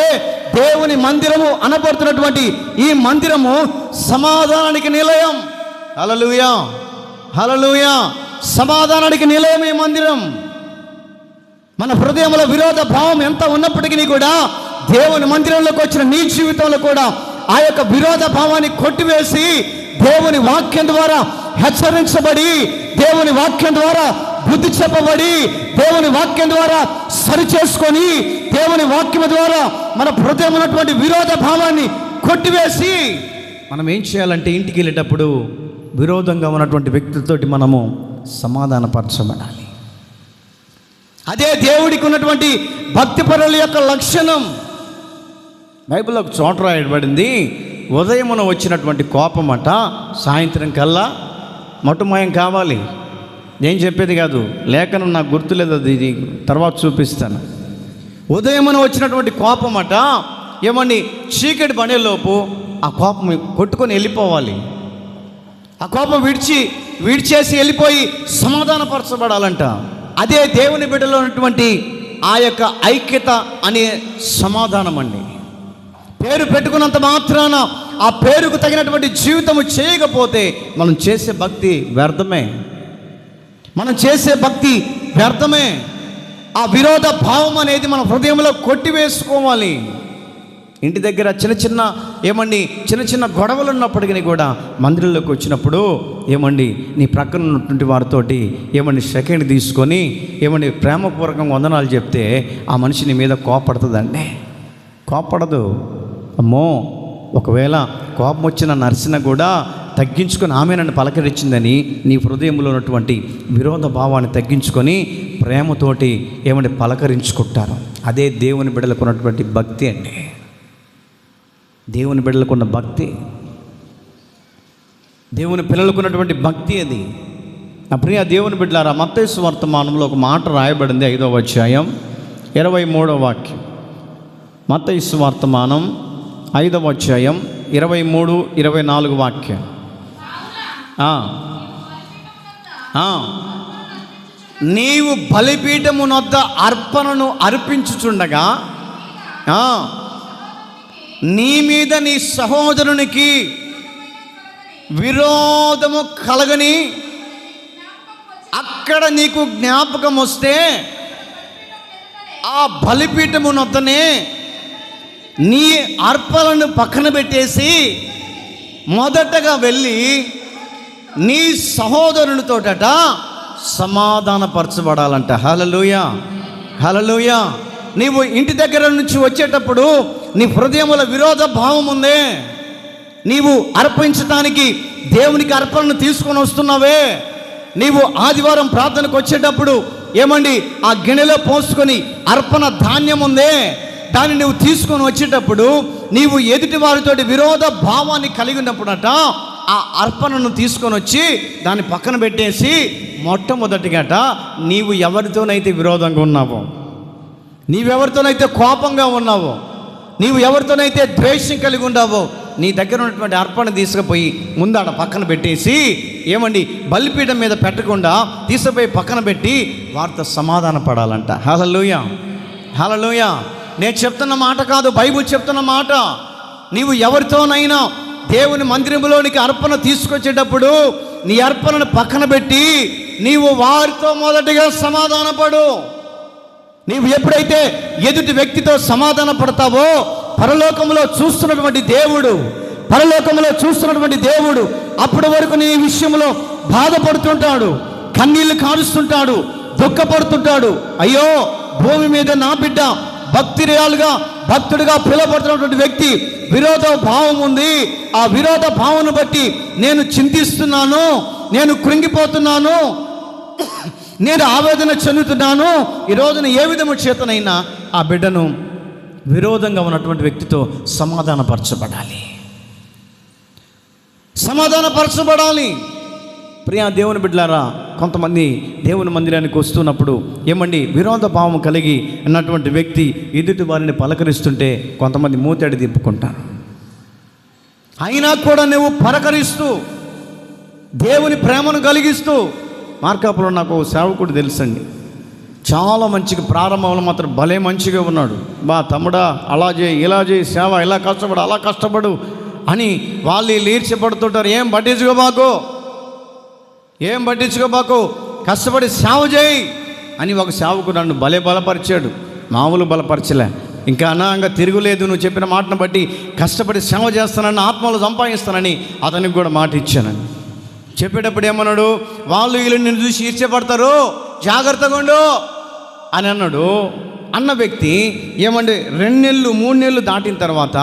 S1: దేవుని మందిరము అనబడుతున్నటువంటి ఈ మందిరము సమాధానానికి నిలయం. హల్లెలూయా, హల్లెలూయా. సమాధానానికి నిలయం ఈ మందిరం. మన హృదయంలో విరోధ భావం ఎంత ఉన్నప్పటికీ కూడా దేవుని మందిరంలోకి వచ్చిన నీ జీవితంలో కూడా ఆ యొక్క విరోధ భావాన్ని కొట్టివేసి దేవుని వాక్యం ద్వారా హెచ్చరించబడి, దేవుని వాక్యం ద్వారా బుద్ధి చెప్పబడి, దేవుని వాక్యం ద్వారా సరిచేసుకొని, దేవుని వాక్యం ద్వారా మన హృదయం ఉన్నటువంటి విరోధ భావాన్ని కొట్టివేసి మనం ఏం చేయాలంటే ఇంటికి వెళ్ళేటప్పుడు విరోధంగా ఉన్నటువంటి వ్యక్తులతోటి మనము సమాధానపరచబడాలి. అదే దేవుడికి ఉన్నటువంటి భక్తిపరుల యొక్క లక్షణం. బైబిల్లో ఒక చోట రాయబడింది, ఉదయమున వచ్చినటువంటి కోపమట సాయంత్రం కల్లా మటుమాయం కావాలి. నేను చెప్పేది కాదు, లేఖనం నాకు గుర్తులేదు, అది ఇది తర్వాత చూపిస్తాను. ఉదయమున వచ్చినటువంటి కోపమట ఏమండి చీకటి పడేలోపు ఆ కోపం కొట్టుకొని వెళ్ళిపోవాలి. ఆ కోపం విడిచేసి వెళ్ళిపోయి సమాధానపరచబడాలంట. అదే దేవుని బిడ్డలో ఉన్నటువంటి ఆ యొక్క ఐక్యత అనే సమాధానం అండి. పేరు పెట్టుకున్నంత మాత్రాన ఆ పేరుకు తగినటువంటి జీవితము చేయకపోతే మనం చేసే భక్తి వ్యర్థమే. ఆ విరోధ భావం అనేది మన హృదయంలో కొట్టివేసుకోవాలి. ఇంటి దగ్గర చిన్న చిన్న గొడవలు ఉన్నప్పటికీ కూడా మందిరంలోకి వచ్చినప్పుడు నీ ప్రక్కన ఉన్నటువంటి వారితోటి సెకండ్ తీసుకొని ప్రేమపూర్వకంగా వందనాలు చెప్తే ఆ మనిషి నీ మీద కోపడుతుందండి. కోపడదు. అమ్మో, ఒకవేళ కోపం వచ్చిన నర్సిన కూడా తగ్గించుకొని ఆమె నన్ను పలకరించిందని నీ హృదయంలో ఉన్నటువంటి విరోధ భావాన్ని తగ్గించుకొని ప్రేమతోటి పలకరించుకుంటారు. అదే దేవుని బిడ్డలకు ఉన్నటువంటి భక్తి అండి. దేవుని బిడ్డలకు ఉన్న భక్తి, దేవుని పిల్లలకు ఉన్నటువంటి భక్తి అది. నా ప్రియ దేవుని బిడ్డలారా, మత్తయి సువార్తమానంలో ఒక మాట రాయబడింది, 5వ అధ్యాయం 23వ వాక్యం. మత్తయి సువార్తమానం 5వ అధ్యాయం 23-24 వాక్యం. నీవు బలిపీఠమునొద్ద అర్పణను అర్పించుచుండగా నీ మీద నీ సహోదరునికి విరోధము కలగని అక్కడ నీకు జ్ఞాపకం వస్తే ఆ బలిపీఠమునొద్దనే నీ అర్పణను పక్కన పెట్టేసి మొదటగా వెళ్ళి నీ సహోదరునితోట సమాధానపరచబడాలంట. హల్లెలూయా, హల్లెలూయా. నీవు ఇంటి దగ్గర నుంచి వచ్చేటప్పుడు నీ హృదయముల విరోధ భావం ఉందే, నీవు అర్పించడానికి దేవునికి అర్పణను తీసుకొని వస్తున్నావే, నీవు ఆదివారం ప్రార్థనకు వచ్చేటప్పుడు ఏమండి ఆ గిన్నెలో పోసుకొని అర్పణ ధాన్యం ఉందే, దాన్ని నువ్వు తీసుకొని వచ్చేటప్పుడు నీవు ఎదుటి వారితోటి విరోధ భావాన్ని కలిగి ఉన్నప్పుడట ఆ అర్పణను తీసుకొని వచ్చి దాన్ని పక్కన పెట్టేసి మొట్టమొదటిగట నీవు ఎవరితోనైతే విరోధంగా ఉన్నావో, నీవెవరితోనైతే కోపంగా ఉన్నావో, నీవు ఎవరితోనైతే ద్వేషం కలిగి ఉన్నావో నీ దగ్గర ఉన్నటువంటి అర్పణ తీసుకుపోయి ముందాడ పక్కన పెట్టేసి ఏమండి బలిపీఠం మీద పెట్టకుండా తీసుకుపోయి పక్కన పెట్టి వారితో సమాధాన పడాలంట. హల్లెలూయా, హల్లెలూయా. నేను చెప్తున్న మాట కాదు, బైబిల్ చెప్తున్న మాట. నీవు ఎవరితోనైనా దేవుని మందిరంలోనికి అర్పణ తీసుకొచ్చేటప్పుడు నీ అర్పణను పక్కన పెట్టి నీవు వారితో మొదటిగా సమాధానపడు. నీవు ఎప్పుడైతే ఎదుటి వ్యక్తితో సమాధాన పడతావో పరలోకంలో చూస్తున్నటువంటి దేవుడు అప్పటి వరకు నీ విషయంలో బాధపడుతుంటాడు, కన్నీళ్లు కారుస్తుంటాడు, దుఃఖపడుతుంటాడు. అయ్యో, భూమి మీద నా బిడ్డ భక్తుడిగా పిలువబడుతున్నటువంటి వ్యక్తి విరోధ భావం ఉంది, ఆ విరోధ భావను బట్టి నేను చింతిస్తున్నాను, నేను కృంగిపోతున్నాను, నేను ఆవేదన చెందుతున్నాను. ఈ రోజున ఏ విధము చేతనైనా ఆ బిడ్డను విరోధంగా ఉన్నటువంటి వ్యక్తితో సమాధానపరచబడాలి. ప్రియా దేవుని బిడ్డలారా, కొంతమంది దేవుని మందిరానికి వస్తున్నప్పుడు ఏమండి విరోధ భావం కలిగి ఉన్నటువంటి వ్యక్తి ఎదుటి వారిని పలకరిస్తుంటే కొంతమంది మూతడి తిప్పుకుంటారు. అయినా కూడా నువ్వు పలకరిస్తూ దేవుని ప్రేమను కలిగిస్తూ, మార్కాపులో నాకు సేవకుడు తెలుసండి, చాలా మంచిగా ప్రారంభంలో మాత్రం భలే మంచిగా ఉన్నాడు. తమ్ముడా అలా చేయి, ఇలా చేయి, సేవ ఇలా కష్టపడు, అలా కష్టపడు అని వాళ్ళు ఈర్ష్యపడుతుంటారు. ఏం పట్టించుకోబాకు, కష్టపడి సేవ చేయి అని ఒక సేవకు నన్ను భలే బలపరిచాడు. మామూలు బలపరచలే, ఇంకా అనాంగా తిరుగులేదు, నువ్వు చెప్పిన మాటను బట్టి కష్టపడి సేవ చేస్తానని, ఆత్మలు సంపాదిస్తానని అతనికి కూడా మాట ఇచ్చానని చెప్పేటప్పుడు ఏమన్నాడు, వాళ్ళు వీళ్ళు నిన్ను చూసి ఈర్ష్యపడతారు, జాగ్రత్తగా ఉండు అని అన్నాడు. అన్న వ్యక్తి ఏమండి 2 నెలలు 3 నెలలు దాటిన తర్వాత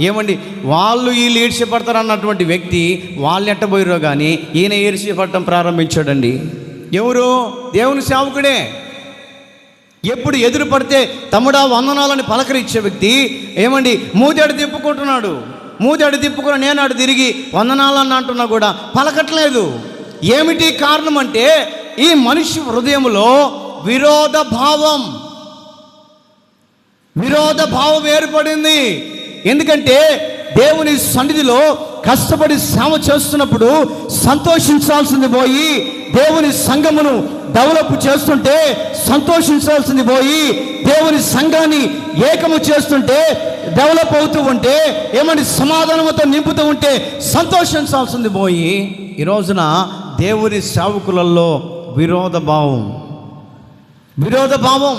S1: ఏమండి వాళ్ళు వీళ్ళు ఈర్ష్యపడతారు అన్నటువంటి వ్యక్తి వాళ్ళు ఎట్టబోయారో కానీ ఈయన ఈర్ష్యపడటం ప్రారంభించాడండి. ఎవరు? దేవుని సేవకుడే. ఎప్పుడు ఎదురు పడితే తమ్ముడా వందనాలని పలకరించే వ్యక్తి ఏమండి మూతేడు తిప్పుకుని నేను అటు తిరిగి వందనాలని అంటున్నా కూడా పలకట్లేదు. ఏమిటి కారణం అంటే ఈ మనిషి హృదయంలో విరోధ భావం ఏర్పడింది. ఎందుకంటే దేవుని సన్నిధిలో కష్టపడి సేవ చేస్తున్నప్పుడు సంతోషించాల్సింది పోయి, దేవుని సంఘమును డెవలప్ చేస్తుంటే సంతోషించాల్సింది పోయి, దేవుని సంఘాన్ని ఏకము చేస్తుంటే డెవలప్ అవుతూ ఉంటే ఏమంటే సమాధానంతో నింపుతూ ఉంటే సంతోషించాల్సింది పోయి, ఈ రోజున దేవుని సేవకులలో విరోధ భావం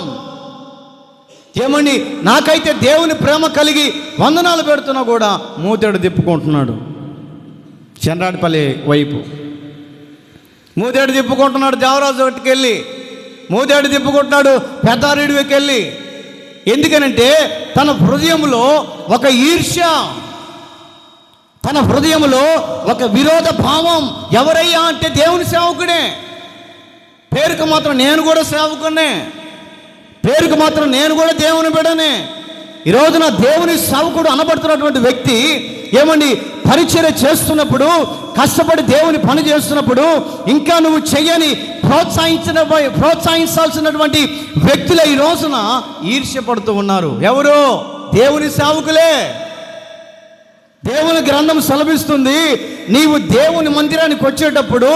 S1: ఏమండి నాకైతే దేవుని ప్రేమ కలిగి వందనాలు పెడుతున్నా కూడా మూతేడు తిప్పుకుంటున్నాడు. చెండ్రాడిపల్లి వైపు మూతేడు తిప్పుకుంటున్నాడు, దేవరాజు ఒకటికి వెళ్ళి మూతేడు తిప్పుకుంటున్నాడు, పెద్దారెడ్డికి వెళ్ళి. ఎందుకనంటే తన హృదయంలో ఒక ఈర్ష్య, తన హృదయంలో ఒక విరోధ భావం. ఎవరయ్యా అంటే దేవుని సేవకుడే. పేరుకు మాత్రం నేను కూడా సేవకునే, పేరుకు మాత్రం నేను కూడా దేవుని బిడ్డనే. ఈ రోజున దేవుని సేవకుడు అనబడుతున్నటువంటి వ్యక్తి ఏమండి పరిచర్య చేస్తున్నప్పుడు, కష్టపడి దేవుని పని చేస్తున్నప్పుడు ఇంకా నువ్వు చెయ్యని ప్రోత్సహించాల్సినటువంటి వ్యక్తులు ఈ రోజున ఈర్ష్యపడుతూ ఉన్నారు. ఎవరు? దేవుని సేవకులే. దేవుని గ్రంథం సెలవిస్తుంది, నీవు దేవుని మందిరానికి వచ్చేటప్పుడు,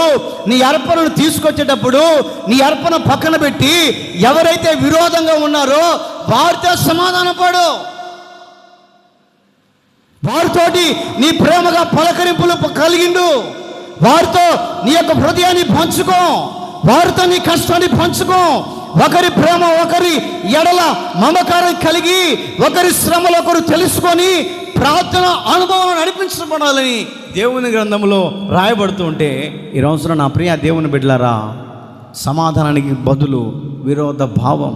S1: నీ అర్పణను తీసుకొచ్చేటప్పుడు నీ అర్పణ పక్కన పెట్టి ఎవరైతే విరోధంగా ఉన్నారో వారితో సమాధానపడు. వారితోటి నీ ప్రేమగా పలకరింపులు కలిగిండు. వారితో నీ యొక్క హృదయాన్ని పంచుకో. వారితో నీ కష్టాన్ని పంచుకో. ఒకరి ప్రేమ ఒకరి ఎడల మమకారం కలిగి ఒకరి శ్రమలు ఒకరు తెలుసుకొని ప్రార్థన అనుభవం నడిపించబడాలని దేవుని గ్రంథంలో రాయబడుతూ ఉంటే, ఈ రోజున నా ప్రియ దేవుని బిడ్డలారా, సమాధానానికి బదులు విరోధ భావం,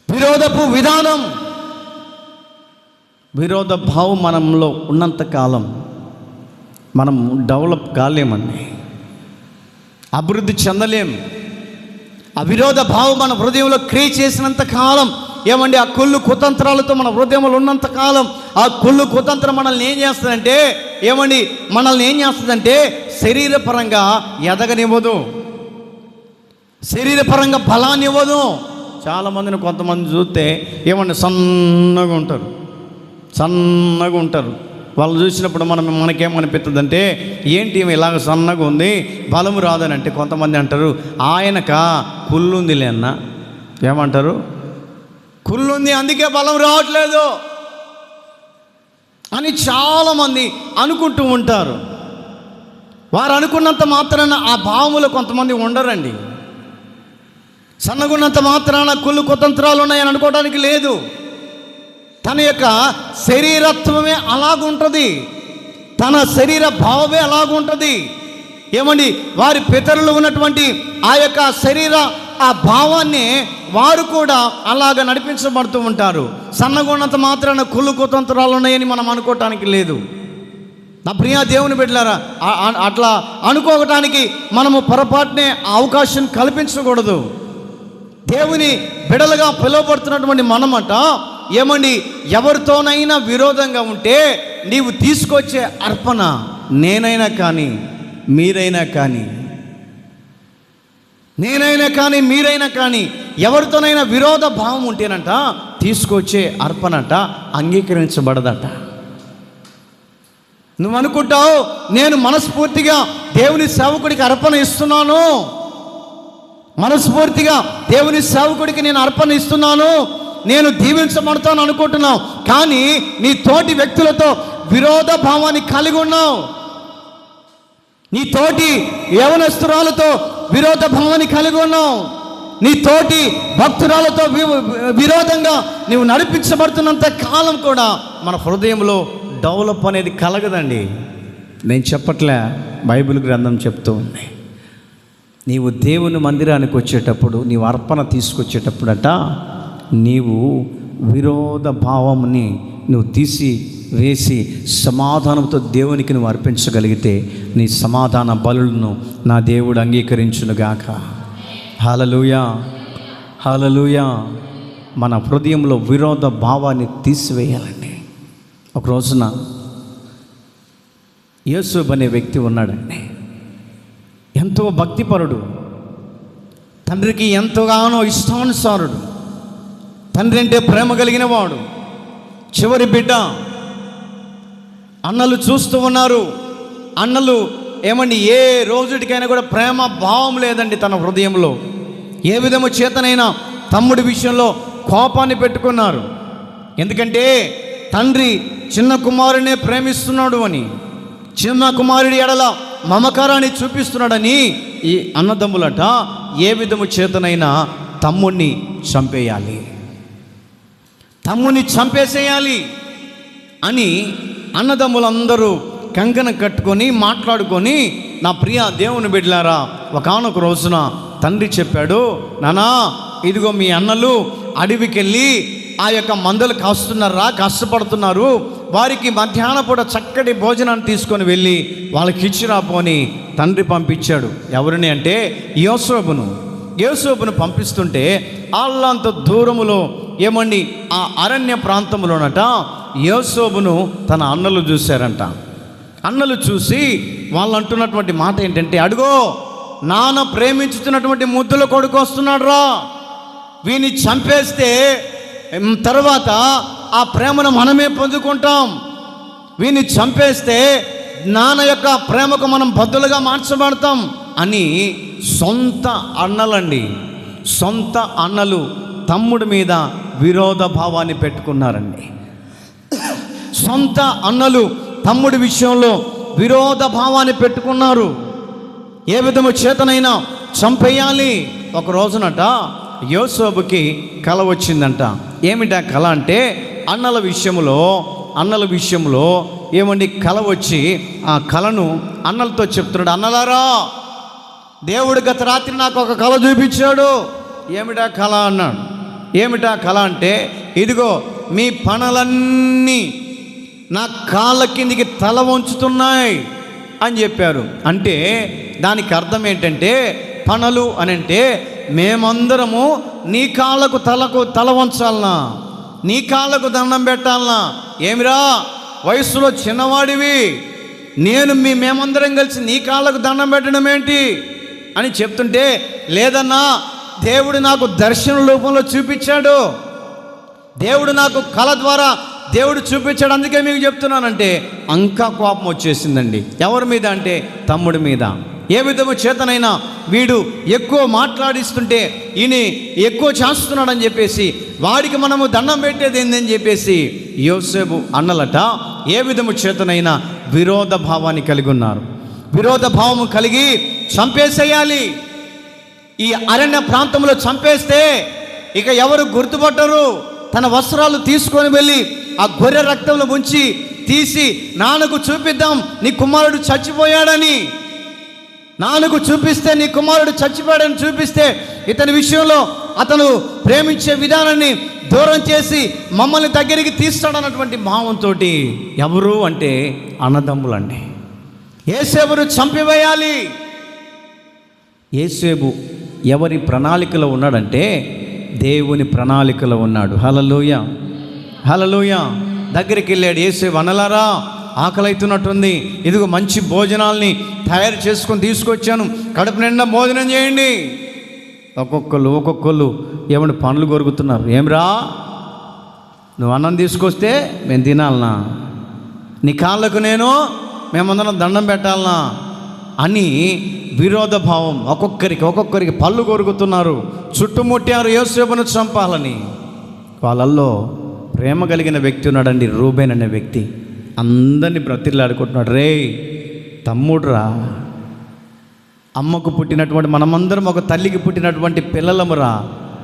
S1: విరోధపు విధానం, విరోధ భావం మనంలో ఉన్నంతకాలం మనం డెవలప్ కాలేమండి, అభివృద్ధి చెందలేం. ఆ విరోధ భావం మన హృదయంలో క్రియేట్ చేసినంత కాలం ఏమండి, ఆ కుళ్ళు కుతంత్రాలతో మన హృదయంలో ఉన్నంత కాలం ఆ కుళ్ళు కుతంత్రం మనల్ని ఏం చేస్తుందంటే శరీరపరంగా ఎదగనివ్వదు, శరీరపరంగా బలాన్ని ఇవ్వదు. చాలామందిని కొంతమంది చూస్తే ఏమండి సన్నగా ఉంటారు. వాళ్ళు చూసినప్పుడు మనకేమనిపిస్తుందంటే, ఏంటి ఇలాగ సన్నగా ఉంది, బలము రాదని. అంటే కొంతమంది అంటారు, ఆయనక కుళ్ళుందిలే అన్న. ఏమంటారు? కుళ్ళుంది అందుకే బలం రావట్లేదు అని చాలామంది అనుకుంటూ ఉంటారు. వారు అనుకున్నంత మాత్రాన ఆ భావములు కొంతమంది ఉండరండి. సన్నగున్నంత మాత్రాన కుళ్ళు కుతంత్రాలు ఉన్నాయని అనుకోవడానికి లేదు. తన యొక్క శరీరత్వమే అలాగుంటుంది, తన శరీర భావమే అలాగుంటుంది. ఏమండి, వారి పితరులు ఉన్నటువంటి ఆ యొక్క శరీర ఆ భావాన్ని వారు కూడా అలాగ నడిపించబడుతూ ఉంటారు. సన్నగున్నంత మాత్రాన కుళ్ళు కుతంత్రాలు ఉన్నాయని మనం అనుకోవటానికి లేదు. నా ప్రియ దేవుని బిడ్డలారా, అట్లా అనుకోవటానికి మనము పొరపాటునే అవకాశం కల్పించకూడదు. దేవుని బిడలుగా పిలువబడుతున్నటువంటి మనమట ఏమండి, ఎవరితోనైనా విరోధంగా ఉంటే నీవు తీసుకొచ్చే అర్పణ, నేనైనా కానీ మీరైనా కానీ ఎవరితోనైనా విరోధ భావం ఉంటేనంట తీసుకొచ్చే అర్పణట అంగీకరించబడదట. నువ్వు అనుకుంటావు, నేను మనస్ఫూర్తిగా దేవుని సేవకుడికి అర్పణ ఇస్తున్నాను, మనస్ఫూర్తిగా దేవుని సేవకుడికి నేను అర్పణ ఇస్తున్నాను, నేను దీవించబడతాను అనుకుంటున్నావు. కానీ నీ తోటి వ్యక్తులతో విరోధ భావాన్ని కలిగి ఉన్నావు. నీ తోటి యవనస్తురాలతో విరోధ భావాన్ని కలిగి ఉన్నావు. నీ తోటి భక్తురాలతో విరోధంగా నీవు నడిపించబడుతున్నంత కాలం కూడా మన హృదయంలో డెవలప్ అనేది కలగదండి. నేను చెప్పట్లే, బైబిల్ గ్రంథం చెప్తూ ఉంది. నీవు దేవుని మందిరానికి వచ్చేటప్పుడు, నీవు అర్పణ తీసుకొచ్చేటప్పుడట, నీవు విరోధ భావంని నువ్వు తీసి వేసి సమాధానంతో దేవునికి నువ్వు అర్పించగలిగితే నీ సమాధాన బలులను నా దేవుడు అంగీకరించునుగాక. హల్లెలూయా, హల్లెలూయా. మన హృదయంలో విరోధ భావాన్ని తీసివేయాలండి. ఒక రోజున యేసూబు అనే వ్యక్తి ఉన్నాడండి. ఎంతో భక్తిపరుడు, తండ్రికి ఎంతగానో ఇష్టానుసారుడు, తండ్రి అంటే ప్రేమ కలిగిన వాడు, చివరి బిడ్డ. అన్నలు చూస్తూ ఉన్నారు. అన్నలు ఏమండి, ఏ రోజుటికైనా కూడా ప్రేమ భావం లేదండి తన హృదయంలో. ఏ విధము చేతనైనా తమ్ముడి విషయంలో కోపాన్ని పెట్టుకున్నారు. ఎందుకంటే తండ్రి చిన్న కుమారునే ప్రేమిస్తున్నాడు అని, చిన్న కుమారుడి ఎడల మమకారాన్ని చూపిస్తున్నాడని ఈ అన్నదమ్ములట ఏ విధము చేతనైనా తమ్ముడిని చంపేసేయాలి అని అన్నదమ్ములందరూ కంకణ కట్టుకొని మాట్లాడుకొని, నా ప్రియ దేవుని బిడ్డలారా, ఒకానొక రోజున తండ్రి చెప్పాడు, నానా ఇదిగో మీ అన్నలు అడవికి వెళ్ళి ఆ యొక్క మందలు కాస్తున్నారా, కష్టపడుతున్నారు, వారికి మధ్యాహ్నం పూట చక్కటి భోజనాన్ని తీసుకొని వెళ్ళి వాళ్ళకి ఇచ్చిరాపోని తండ్రి పంపించాడు. ఎవరిని అంటే యోసేపును పంపిస్తుంటే వాళ్ళంత దూరములో ఏమండి ఆ అరణ్య ప్రాంతంలోనట యోసేపును తన అన్నలు చూశారంట. అన్నలు చూసి వాళ్ళు అంటున్నటువంటి మాట ఏంటంటే, అడుగో నాన్న ప్రేమించుతున్నటువంటి ముద్దుల కొడుకు వస్తున్నాడు రా, వీని చంపేస్తే తర్వాత ఆ ప్రేమను మనమే పొందుకుంటాం, వీని చంపేస్తే నాన్న యొక్క ప్రేమకు మనం బద్దులుగా మార్చబడతాం అని సొంత అన్నలండి, సొంత అన్నలు తమ్ముడి మీద విరోధ భావాన్ని పెట్టుకున్నారండి. సొంత అన్నలు తమ్ముడి విషయంలో విరోధ భావాన్ని పెట్టుకున్నారు. ఏ విధము చేతనైనా చంపేయాలి. ఒక రోజునట యోసేపుకి కల వచ్చిందంట. ఏమిటా కల అంటే, అన్నల విషయంలో ఏమండి కల వచ్చి ఆ కలను అన్నలతో చెప్తున్నాడు. అన్నలారా, దేవుడు గత రాత్రి నాకు ఒక కల చూపించాడు. ఏమిటా కల అన్నాడు. ఏమిటా కల అంటే, ఇదిగో మీ పనులన్నీ నా కాళ్ళ కిందికి తల వంచుతున్నాయి అని చెప్పారు. అంటే దానికి అర్థం ఏంటంటే, పనులు అని అంటే మేమందరము నీ కాళ్ళకు తల వంచాలనా, నీ కాళ్ళకు దండం పెట్టాలనా? ఏమిరా వయస్సులో చిన్నవాడివి, మేమందరం కలిసి నీ కాళ్ళకు దండం పెట్టడం ఏంటి అని చెప్తుంటే, లేదన్నా దేవుడు నాకు దర్శన రూపంలో చూపించాడు, దేవుడు నాకు కళ ద్వారా దేవుడు చూపించాడు, అందుకే మీకు చెప్తున్నానంటే ఇంకా కోపం వచ్చేసిందండి. ఎవరి మీద అంటే తమ్ముడి మీద. ఏ విధము చేతనైనా వీడు ఎక్కువ మాట్లాడిస్తుంటే ఈయన ఎక్కువ చేస్తున్నాడని చెప్పేసి వాడికి మనము దండం పెట్టేది ఏందని చెప్పేసి యోసేపు అన్నలట ఏ విధము చేతనైనా విరోధ భావాన్ని కలిగి ఉన్నారు. విరోధ భావము కలిగి చంపేసేయాలి. ఈ అరణ్య ప్రాంతంలో చంపేస్తే ఇక ఎవరు గుర్తుపట్టరు. తన వస్త్రాలు తీసుకొని వెళ్ళి ఆ గొర్రె రక్తంలో ముంచి తీసి నాన్నకు చూపిద్దాం నీ కుమారుడు చచ్చిపోయాడని, నాన్నకు చూపిస్తే నీ కుమారుడు చచ్చిపోయాడని చూపిస్తే ఇతని విషయంలో అతను ప్రేమించే విధానాన్ని దూరం చేసి మమ్మల్ని దగ్గరికి తీస్తాడన్నటువంటి భావంతో ఎవరు అంటే అన్నదమ్ములండి యోసేపును చంపివేయాలి. యోసేపు ఎవరి ప్రణాళికలో ఉన్నాడంటే దేవుని ప్రణాళికలో ఉన్నాడు. హల్లెలూయా, హల్లెలూయా. దగ్గరికి వెళ్ళాడు యోసేపు. అన్నలారా, ఆకలి అవుతున్నట్టుంది, ఇదిగో మంచి భోజనాల్ని తయారు చేసుకొని తీసుకొచ్చాను, కడుపు నిండా భోజనం చేయండి. ఒక్కొక్కళ్ళు ఏమంటే పనులు కొరుకుతున్నారు. ఏమిరా, నువ్వు అన్నం తీసుకొస్తే మేము తినాలనా, నీ కాళ్ళకు మేమందరం దండం పెట్టాలనా అని విరోధ భావం. ఒక్కొక్కరికి పళ్ళు కొరుకుతున్నారు, చుట్టుముట్టారు యోసేపును చంపాలని. వాళ్ళల్లో ప్రేమ కలిగిన వ్యక్తి ఉన్నాడండి, రూబేన్ అనే వ్యక్తి. అందరినీ బ్రతిలాడుకుంటున్నాడు. రే తమ్ముడురా, అమ్మకు పుట్టినటువంటి మనమందరం ఒక తల్లికి పుట్టినటువంటి పిల్లలమురా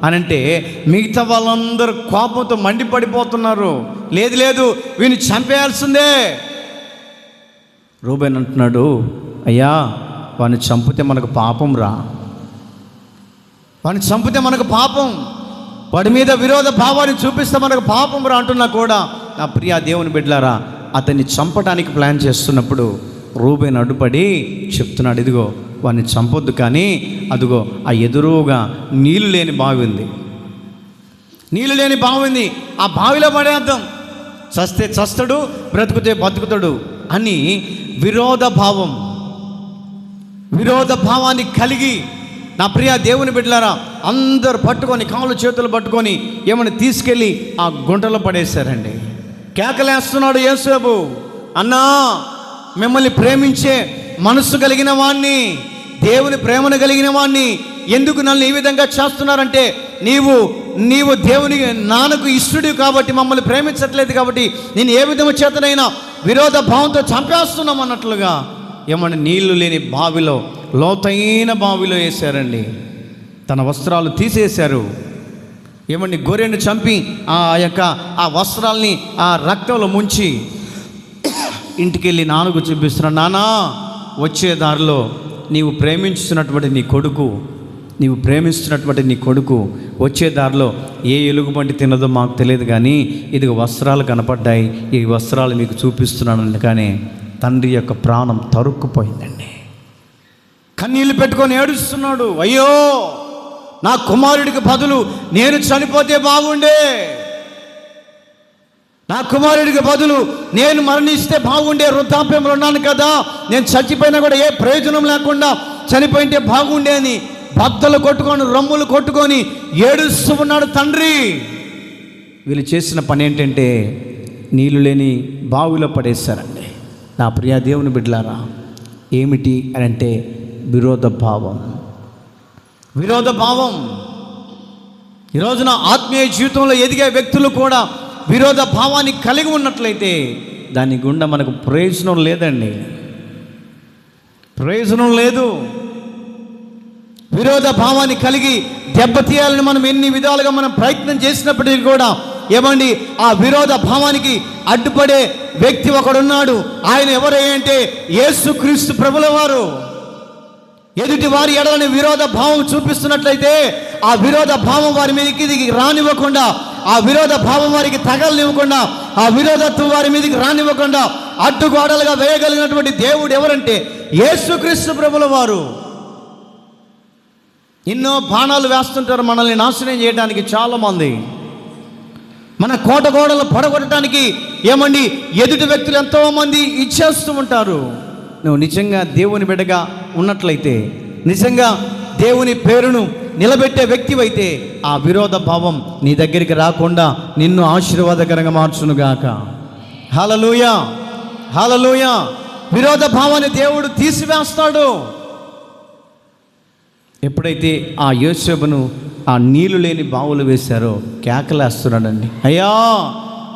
S1: అని అంటే మిగతా వాళ్ళందరూ కోపంతో మండిపడిపోతున్నారు. లేదు వీని చంపేయాల్సిందే. రూబేన్ అంటున్నాడు, అయ్యా వాడిని చంపితే మనకు పాపం రా, వాడిని చంపితే మనకు పాపం, వాడి మీద విరోధ భావాన్ని చూపిస్తే మనకు పాపం రా అంటున్నా కూడా నా ప్రియ దేవుని బిడ్డలారా, అతన్ని చంపడానికి ప్లాన్ చేస్తున్నప్పుడు రూబేన్ అడ్డుపడి చెప్తున్నాడు, ఇదిగో వాడిని చంపొద్దు, కానీ అదిగో ఆ ఎదురుగా నీళ్ళు లేని బావి ఉంది, ఆ బావిలో పడేద్దాం, చస్తే చస్తాడు, బ్రతుకుతే బతుకుతాడు అని విరోధ భావాన్ని కలిగి నా ప్రియ దేవుని బిడ్డలారా అందరు పట్టుకొని కాళ్ళు చేతులు పట్టుకొని ఏమని తీసుకెళ్ళి ఆ గుంటలో పడేశారండి. కేకలేస్తున్నాడు యోసేపు, అన్నా మిమ్మల్ని ప్రేమించే మనస్సు కలిగిన వాణ్ణి, దేవుని ప్రేమను కలిగిన వాణ్ణి ఎందుకు నన్ను ఈ విధంగా చేస్తున్నారంటే నీవు దేవుని నాన్నకు ఇష్టడు కాబట్టి మమ్మల్ని ప్రేమించట్లేదు కాబట్టి నేను ఏ విధము చేతనైనా విరోధ భావంతో చంపేస్తున్నాం అన్నట్లుగా ఏమన్నా నీళ్లు లేని బావిలో, లోతైన బావిలో వేశారండి. తన వస్త్రాలు తీసేశారు. ఏమండి గొర్రెను చంపి ఆ వస్త్రాల్ని ఆ రక్తంలో ముంచి ఇంటికి వెళ్ళి నాన్నకు చూపిస్తున్నాడు, నాన్న వచ్చే దారిలో నీవు ప్రేమిస్తున్నటువంటి నీ కొడుకు వచ్చే దారిలో ఏ ఎలుగుబంటి తినదో మాకు తెలియదు, కానీ ఇది వస్త్రాలు కనపడ్డాయి, ఈ వస్త్రాలు మీకు చూపిస్తున్నాను. కానీ తండ్రి యొక్క ప్రాణం తరుక్కుపోయిందండి. కన్నీళ్ళు పెట్టుకొని ఏడుస్తున్నాడు, అయ్యో నా కుమారుడికి బదులు నేను చనిపోతే బాగుండే, నా కుమారుడికి బదులు నేను మరణిస్తే బాగుండే, వృద్ధాప్యంలో ఉన్నాను కదా, నేను చచ్చిపోయినా కూడా ఏ ప్రయోజనం లేకుండా చనిపోయింటే బాగుండే అని బద్దలు కొట్టుకొని రొమ్ములు కొట్టుకొని ఏడుస్తూ ఉన్నాడు తండ్రి. వీళ్ళు చేసిన పని ఏంటంటే నీళ్లు లేని బావిలో పడేశారండి. నా ప్రియ దేవుని బిడ్డలారా, ఏమిటి అని అంటే విరోధ భావం. విరోధ భావం. ఈరోజున ఆత్మీయ జీవితంలో ఎదిగే వ్యక్తులు కూడా విరోధ భావాన్ని కలిగి ఉన్నట్లయితే దాని గుండా మనకు ప్రయోజనం లేదండి, ప్రయోజనం లేదు. విరోధ భావాన్ని కలిగి దెబ్బతీయాలని మనం ఎన్ని విధాలుగా మనం ప్రయత్నం చేసినప్పటికీ కూడా ఏమండి, ఆ విరోధ భావానికి అడ్డుపడే వ్యక్తి ఒకడున్నాడు. ఆయన ఎవరంటే యేసుక్రీస్తు ప్రభుల వారు. ఎదుటి వారి ఎడలని విరోధ భావం చూపిస్తున్నట్లయితే ఆ విరోధ భావం వారి మీదకి రానివ్వకుండా, ఆ విరోధ భావం వారికి తగలనివ్వకుండా, ఆ విరోధత్వం వారి మీదకి రానివ్వకుండా అడ్డుగోడలుగా వేయగలిగినటువంటి దేవుడు ఎవరంటే యేసుక్రీస్తు ప్రభుల వారు. ఎన్నో బాణాలు వేస్తుంటారు మనల్ని నాశనం చేయడానికి చాలామంది. మన కోట గోడలు పడగొట్టడానికి ఏమండి ఎదుటి వ్యక్తులు ఎంతోమంది ఇచ్చేస్తూ ఉంటారు. నువ్వు నిజంగా దేవుని బిడ్డగా ఉన్నట్లయితే, నిజంగా దేవుని పేరును నిలబెట్టే వ్యక్తివైతే ఆ విరోధ భావం నీ దగ్గరికి రాకుండా నిన్ను ఆశీర్వాదకరంగా మార్చునుగాక. హల్లెలూయా, హల్లెలూయా. విరోధ భావాన్ని దేవుడు తీసివేస్తాడు. ఎప్పుడైతే ఆ యోసేపును ఆ నీళ్లు లేని బావులు వేశారో కేకలేస్తున్నాడండి, అయ్యా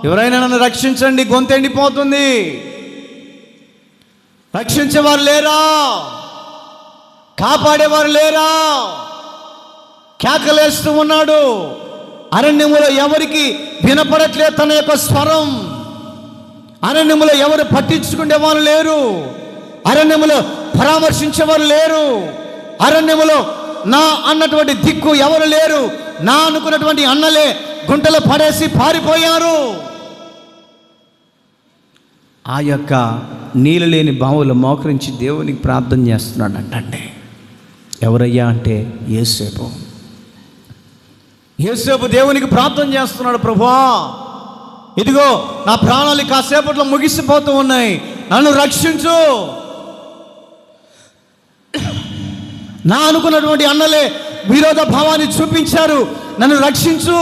S1: ఎవరైనా నన్ను రక్షించండి, గొంతు ఎండిపోతుంది, రక్షించేవారు లేరా, కాపాడేవారు లేరా, కేకలేస్తూ ఉన్నాడు. అరణ్యములో ఎవరికి వినపడట్లేదు తన యొక్క స్వరం. అరణ్యములో ఎవరు పట్టించుకునేవారు లేరు, అరణ్యములో పరామర్శించేవారు లేరు, అరణ్యములో నా అన్నటువంటి దిక్కు ఎవరు లేరు. నా అనుకున్నటువంటి అన్నలే గుంటలో పడేసి పారిపోయారు. ఆ యొక్క నీళ్ళు లేని బావులు మోకరించి దేవునికి ప్రార్థన చేస్తున్నాడు అంటే ఎవరయ్యా అంటే యేసేపు. యేసేపు దేవునికి ప్రార్థన చేస్తున్నాడు, ప్రభువా ఇదిగో నా ప్రాణాలు కాసేపట్లో ముగిసిపోతూ ఉన్నాయి, నన్ను రక్షించు. నా అనుకున్నటువంటి అన్నలే విరోధ భావాన్ని చూపించారు, నన్ను రక్షించు.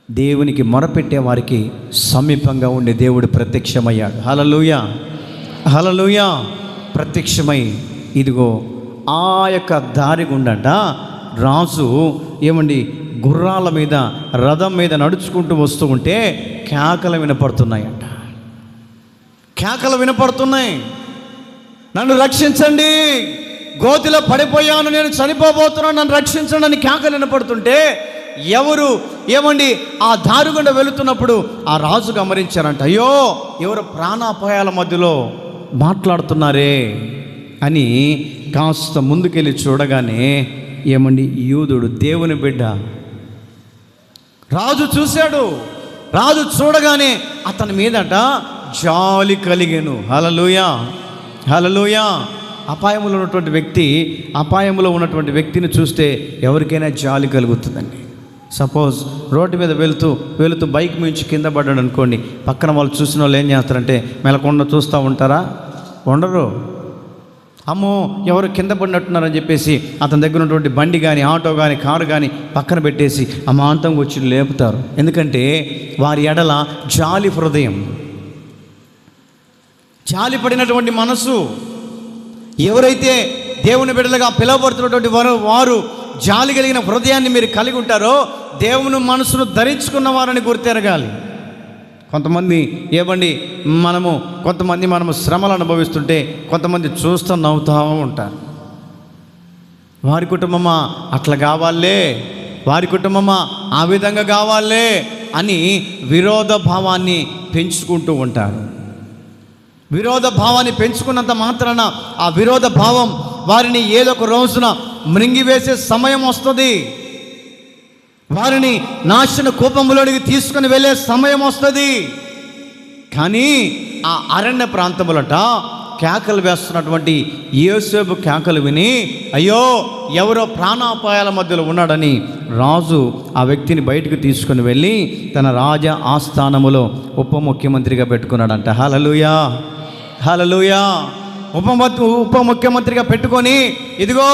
S1: దేవునికి మొరపెట్టే వారికి సమీపంగా ఉండే దేవుడు ప్రత్యక్షమయ్యాడు. హల్లెలూయా, హల్లెలూయా. ప్రత్యక్షమై ఇదిగో ఆ యొక్క దారి గుండట రాజు ఏమండి గుర్రాల మీద రథం మీద నడుచుకుంటూ వస్తూ ఉంటే కేకలు వినపడుతున్నాయంట, కేకలు వినపడుతున్నాయి. నన్ను రక్షించండి, గోతిలో పడిపోయాను, నేను చనిపోబోతున్నాను, నన్ను రక్షించండి అని కేకలు వినపడుతుంటే ఎవరు ఏమండి ఆ దారుగుండా వెళుతున్నప్పుడు ఆ రాజు గమనించారంట, అయ్యో ఎవరు ప్రాణాపాయాల మధ్యలో మాట్లాడుతున్నారే అని కాస్త ముందుకెళ్ళి చూడగానే ఏమండి యూదుడు దేవుని బిడ్డ. రాజు చూశాడు, రాజు చూడగానే అతని మీదట జాలి కలిగెను. హల్లెలూయా, హల్లెలూయా. అపాయంలో ఉన్నటువంటి వ్యక్తి, అపాయంలో ఉన్నటువంటి వ్యక్తిని చూస్తే ఎవరికైనా జాలి కలుగుతుందండి. సపోజ్ రోడ్డు మీద వెళుతూ బైక్ మించి కింద పడ్డాడు అనుకోండి, పక్కన వాళ్ళు చూసిన వాళ్ళు ఏం చేస్తారంటే మెలకుండా చూస్తూ ఉంటారా? ఉండరు. అమ్మో ఎవరు కింద పడినట్టున్నారని చెప్పేసి అతని దగ్గర ఉన్నటువంటి బండి కానీ ఆటో కానీ కారు కానీ పక్కన పెట్టేసి అమాంతంగా వచ్చి లేపుతారు. ఎందుకంటే వారి ఎడల జాలి హృదయం, జాలి పడినటువంటి మనసు. ఎవరైతే దేవుని బిడ్డలుగా పిలువబడుతున్నటువంటి వారు జాలి కలిగిన హృదయాన్ని మీరు కలిగి ఉంటారో దేవుని మనసును ధరించుకున్న వారని గుర్తెరగాలి. కొంతమంది ఏమండి కొంతమంది మనము శ్రమలు అనుభవిస్తుంటే కొంతమంది చూస్తూ నవ్వుతూ ఉంటారు. వారి కుటుంబమా అట్లా కావాలే, వారి కుటుంబమా ఆ విధంగా కావాలే అని విరోధ భావాన్ని పెంచుకుంటూ ఉంటారు. విరోధ భావాన్ని పెంచుకున్నంత మాత్రాన ఆ విరోధ భావం వారిని ఏదో ఒక రోజున మృంగివేసే సమయం వస్తుంది, వారిని నాశన కూపంలోనికి తీసుకుని వెళ్ళే సమయం వస్తుంది. కానీ ఆ అరణ్య ప్రాంతములట కేకలు వేస్తున్నటువంటి యోసేపు కేకలు విని, అయ్యో ఎవరో ప్రాణాపాయాల మధ్యలో ఉన్నాడని రాజు ఆ వ్యక్తిని బయటకు తీసుకుని వెళ్ళి తన రాజ ఆస్థానములో ఉప ముఖ్యమంత్రిగా పెట్టుకున్నాడంట. హల్లెలూయా, హల్లెలూయా. ఉప ముఖ్యమంత్రిగా పెట్టుకొని, ఇదిగో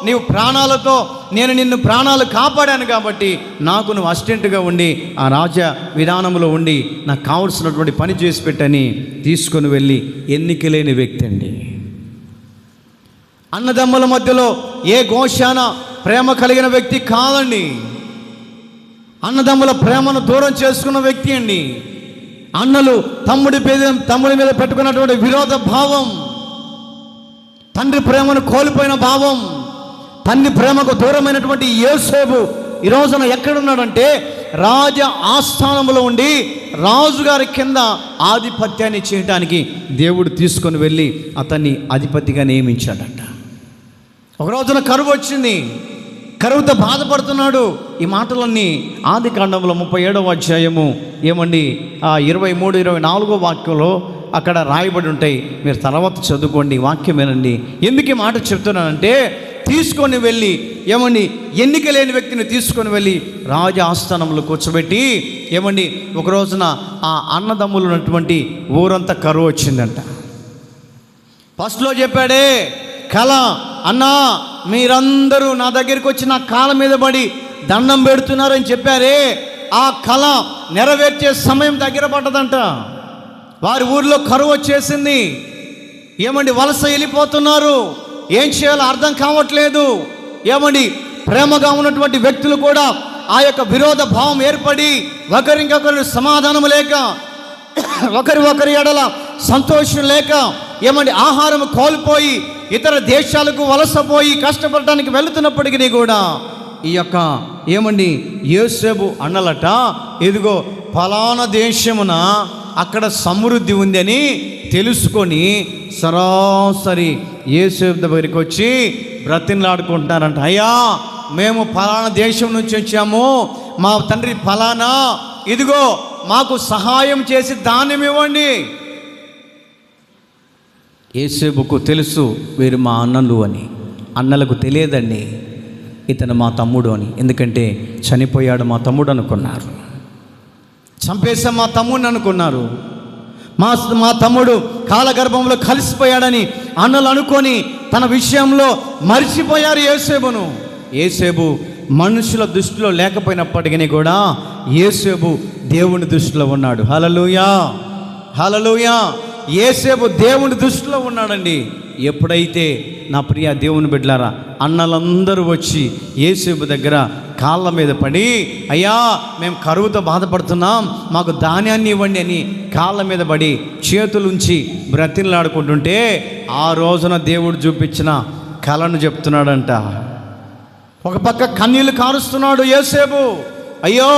S1: నీవు ప్రాణాలతో, నేను నిన్ను ప్రాణాలు కాపాడాను కాబట్టి నాకు నువ్వు అసిస్టెంట్గా ఉండి ఆ రాజ విధానంలో ఉండి నాకు కావలసినటువంటి పని చేసి పెట్టని తీసుకొని వెళ్ళి, ఎన్నిక లేని వ్యక్తి అండి. అన్నదమ్ముల మధ్యలో ఏ ఘోషాన ప్రేమ కలిగిన వ్యక్తి కాదండి. అన్నదమ్ముల ప్రేమను దూరం చేసుకున్న వ్యక్తి అండి. అన్నలు తమ్ముడి మీద పెట్టుకున్నటువంటి విరోధ భావం, తండ్రి ప్రేమను కోల్పోయిన భావం, తండ్రి ప్రేమకు దూరమైనటువంటి యోసేపు ఈ రోజున ఎక్కడున్నాడంటే రాజ ఆస్థానంలో ఉండి రాజుగారి కింద ఆధిపత్యాన్ని చేయడానికి దేవుడు తీసుకొని వెళ్ళి అతన్ని అధిపతిగా నియమించాడట. ఒక రోజున కరువు వచ్చింది, కరువుతో బాధపడుతున్నాడు. ఈ మాటలన్నీ ఆదికాండంలో 37వ అధ్యాయము ఏమండి 23, 24 వాక్యంలో అక్కడ రాయబడి ఉంటాయి. మీరు తర్వాత చదువుకోండి, వాక్యం వినండి. ఎందుకు ఈ మాట చెప్తున్నానంటే, తీసుకొని వెళ్ళి ఏమండి ఎన్నిక లేని వ్యక్తిని తీసుకొని వెళ్ళి రాజ ఆస్థానంలో కూర్చోబెట్టి, ఏమండి ఒక రోజున ఆ అన్నదమ్ములు ఉన్నటువంటి ఊరంతా కరువు వచ్చిందంట. ఫస్ట్లో చెప్పాడే కళ, అన్నా మీరందరూ నా దగ్గరికి వచ్చి నా కాళ్ళ మీద పడి దండం పెడుతున్నారని చెప్పారే, ఆ కళ నెరవేర్చే సమయం దగ్గర పడ్డదంట. వారి ఊరిలో కరువు వచ్చేసింది. ఏమండి వలస వెళ్ళిపోతున్నారు, ఏం చేయాలో అర్థం కావట్లేదు. ఏమండి ప్రేమగా ఉన్నటువంటి వ్యక్తులు కూడా ఆ యొక్క విరోధ భావం ఏర్పడి ఒకరికొకరు సమాధానం లేక, ఒకరి ఎడల సంతోషం లేక, ఏమండి ఆహారం కోల్పోయి ఇతర దేశాలకు వలసపోయి కష్టపడటానికి వెళుతున్నప్పటికీ కూడా ఈ యొక్క ఏమండి యోసేపు అన్నలట, ఇదిగో ఫలానా దేశమున అక్కడ సమృద్ధి ఉంది అని తెలుసుకొని సరాసరి యోసేపు దగ్గరికి వచ్చి బ్రతిమలాడుకుంటున్నారంట. అయ్యా మేము ఫలానా దేశం నుంచి వచ్చాము, మా తండ్రి ఫలానా, ఇదిగో మాకు సహాయం చేసి ధాన్యం ఇవ్వండి. యోసేపుకు తెలుసు వీరు మా అన్నలు అని. అన్నలకు తెలియదండి ఇతను మా తమ్ముడు అని. ఎందుకంటే చనిపోయాడు మా తమ్ముడు అనుకున్నారు, చంపేశాం మా తమ్ముడిని అనుకున్నారు. మా తమ్ముడు కాలగర్భంలో కలిసిపోయాడని అన్నలు అనుకొని తన విషయంలో మరిచిపోయారు యోసేపును. యోసేపు మనుషుల దృష్టిలో లేకపోయినప్పటికీ కూడా యోసేపు దేవుని దృష్టిలో ఉన్నాడు. హల్లెలూయా, హల్లెలూయా. యోసేపు దేవుని దృష్టిలో ఉన్నాడండి. ఎప్పుడైతే నా ప్రియ దేవుని బిడ్డలారా అన్నలందరూ వచ్చి యోసేపు దగ్గర కాళ్ళ మీద పడి, అయ్యా మేము కరువుతో బాధపడుతున్నాం, మాకు ధాన్యాన్ని ఇవ్వండి అని కాళ్ళ మీద పడి చేతులుంచి బ్రతిమలాడుకుంటుంటే ఆ రోజున దేవుడు చూపించిన కళను చెప్తున్నాడంట. ఒక పక్క కన్నీళ్ళు కారుస్తున్నాడు యోసేపు. అయ్యో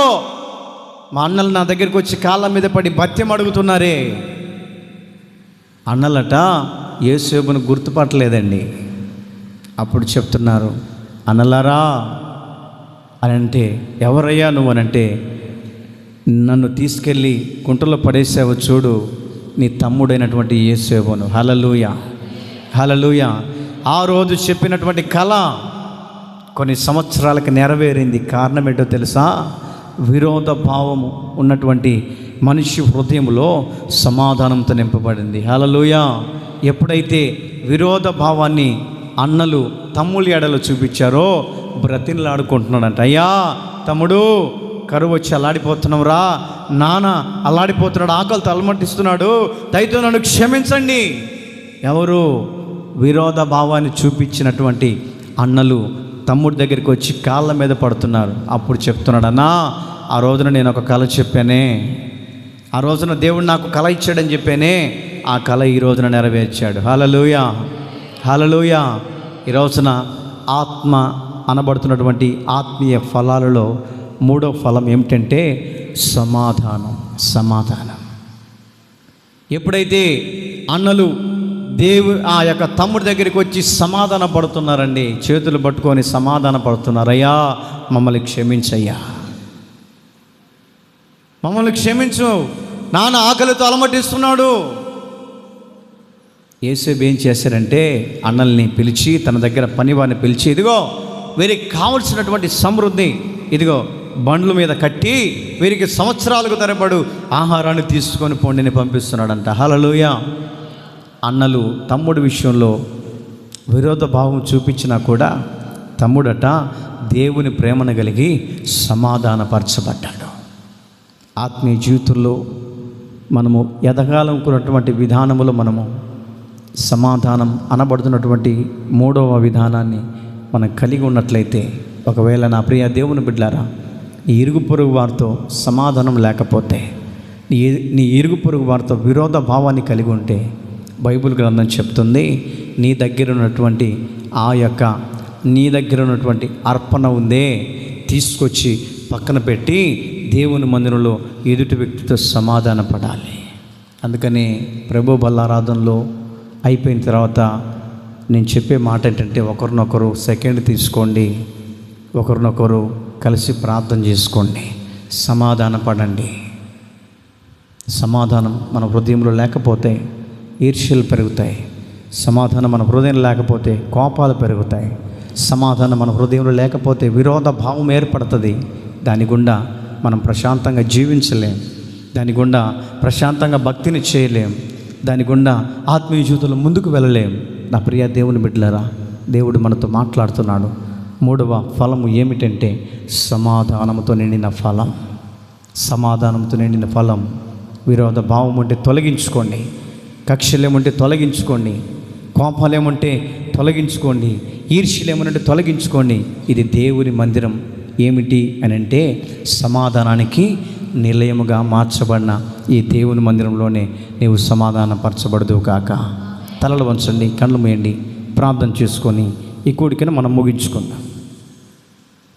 S1: మా అన్నలు నా దగ్గరికి వచ్చి కాళ్ళ మీద పడి బత్యం అడుగుతున్నారే. అన్నలట యోసేపును గుర్తుపట్టలేదండి. అప్పుడు చెప్తున్నారు, అన్నలారా అని అంటే, ఎవరయ్యా నువ్వు అని అంటే, నన్ను తీసుకెళ్ళి కుంటలో పడేసావు చూడు, నీ తమ్ముడైనటువంటి యోసేపును. హల్లెలూయా, హల్లెలూయా. ఆ రోజు చెప్పినటువంటి కళ కొన్ని సంవత్సరాలకు నెరవేరింది. కారణం ఏంటో తెలుసా? విరోధ భావము ఉన్నటువంటి మనిషి హృదయంలో సమాధానంతో నింపబడింది. హల్లెలూయా. ఎప్పుడైతే విరోధ భావాన్ని అన్నలు తమ్ముళ్ళ ఎడలో చూపించారో బ్రతిమలాడుకుంటున్నాడంట. అయ్యా తమ్ముడు కరువు వచ్చి అల్లాడిపోతున్నాం రా, నాన్న అల్లాడిపోతున్నాడు, ఆకలితో అలమటిస్తున్నాడు, దయతో నన్ను క్షమించండి. ఎవరు? విరోధ భావాన్ని చూపించినటువంటి అన్నలు తమ్ముడి దగ్గరికి వచ్చి కాళ్ళ మీద పడుతున్నారు. అప్పుడు చెప్తున్నాడు, అన్నా ఆ రోజున నేను ఒక కళ చెప్పానే, ఆ రోజున దేవుడు నాకు కళ ఇచ్చాడని చెప్పానే, ఆ కళ ఈ రోజున నెరవేర్చాడు. హల్లెలూయా, హల్లెలూయా. ఈ రోజున ఆత్మ అనబడుతున్నటువంటి ఆత్మీయ ఫలాలలో మూడో ఫలం ఏమిటంటే సమాధానం. సమాధానం. ఎప్పుడైతే అన్నలు ఆ యొక్క తమ్ముడి దగ్గరికి వచ్చి సమాధాన పడుతున్నారండి, చేతులు పట్టుకొని సమాధాన పడుతున్నారు, అయ్యా మమ్మల్ని క్షమించయ్యా, మమ్మల్ని క్షమించు, నాన్న ఆకలితో అలమటిస్తున్నాడు, యేసేపు ఏం చేశారంటే అన్నల్ని పిలిచి తన దగ్గర పనివారిని పిలిచి, ఇదిగో వీరికి కావలసినటువంటి సమృద్ధి ఇదిగో బండ్ల మీద కట్టి వీరికి సంవత్సరాలకు తరబడు ఆహారాన్ని తీసుకొని పొండిని పంపిస్తున్నాడంట. హల్లెలూయా. అన్నలు తమ్ముడి విషయంలో విరోధ భావం చూపించినా కూడా తమ్ముడట దేవుని ప్రేమను కలిగి సమాధానపరచబడ్డాడు. ఆత్మీయ జీవితంలో మనము ఎదగాలనుకున్నటువంటి విధానములో మనము సమాధానం అనబడుతున్నటువంటి 3వ విధానాన్ని మనం కలిగి ఉన్నట్లయితే, ఒకవేళ నా ప్రియ దేవుని బిడ్డలారా, నీ ఇరుగు పొరుగు వారితో సమాధానం లేకపోతే, నీ ఇరుగు పొరుగు వారితో విరోధ భావాన్ని కలిగి ఉంటే, బైబిల్ గ్రంథం చెప్తుంది, నీ దగ్గర ఉన్నటువంటి అర్పణ ఉందే తీసుకొచ్చి పక్కన పెట్టి దేవుని మందిరంలో ఎదుటి వ్యక్తితో సమాధాన పడాలి. అందుకని ప్రభు బల్లారాధనలో అయిపోయిన తర్వాత నేను చెప్పే మాట ఏంటంటే, ఒకరినొకరు సెకండ్ తీసుకోండి, ఒకరినొకరు కలిసి ప్రార్థన చేసుకోండి, సమాధాన పడండి. సమాధానం మన హృదయంలో లేకపోతే ఈర్ష్యలు పెరుగుతాయి. సమాధానం మన హృదయంలో లేకపోతే కోపాలు పెరుగుతాయి. సమాధానం మన హృదయంలో లేకపోతే విరోధ భావం ఏర్పడుతుంది. దాని గుండా మనం ప్రశాంతంగా జీవించలేం, దాని గుండా ప్రశాంతంగా భక్తిని చేయలేం, దాని గుండా ఆత్మీయ జీవితంలో ముందుకు వెళ్ళలేం. నా ప్రియ దేవుని బిడ్డలారా, దేవుడు మనతో మాట్లాడుతున్నాడు. 3వ ఫలము ఏమిటంటే సమాధానంతో నిండిన ఫలం. సమాధానంతో నిండిన ఫలం. విరోధ భావం ఉంటే తొలగించుకోండి, కక్షలేముంటే తొలగించుకోండి, కోపాలేముంటే తొలగించుకోండి, ఈర్ష్యలేముంటే తొలగించుకోండి. ఇది దేవుని మందిరం. ఏమిటి అని అంటే సమాధానానికి నిలయముగా మార్చబడిన ఈ దేవుని మందిరంలోనే నీవు సమాధానపరచబడదువు కాక. తలలు వంచండి, కళ్ళు మూయండి, ప్రార్థన చేసుకొని ఈ కూడికను మనం ముగించుకుందాం.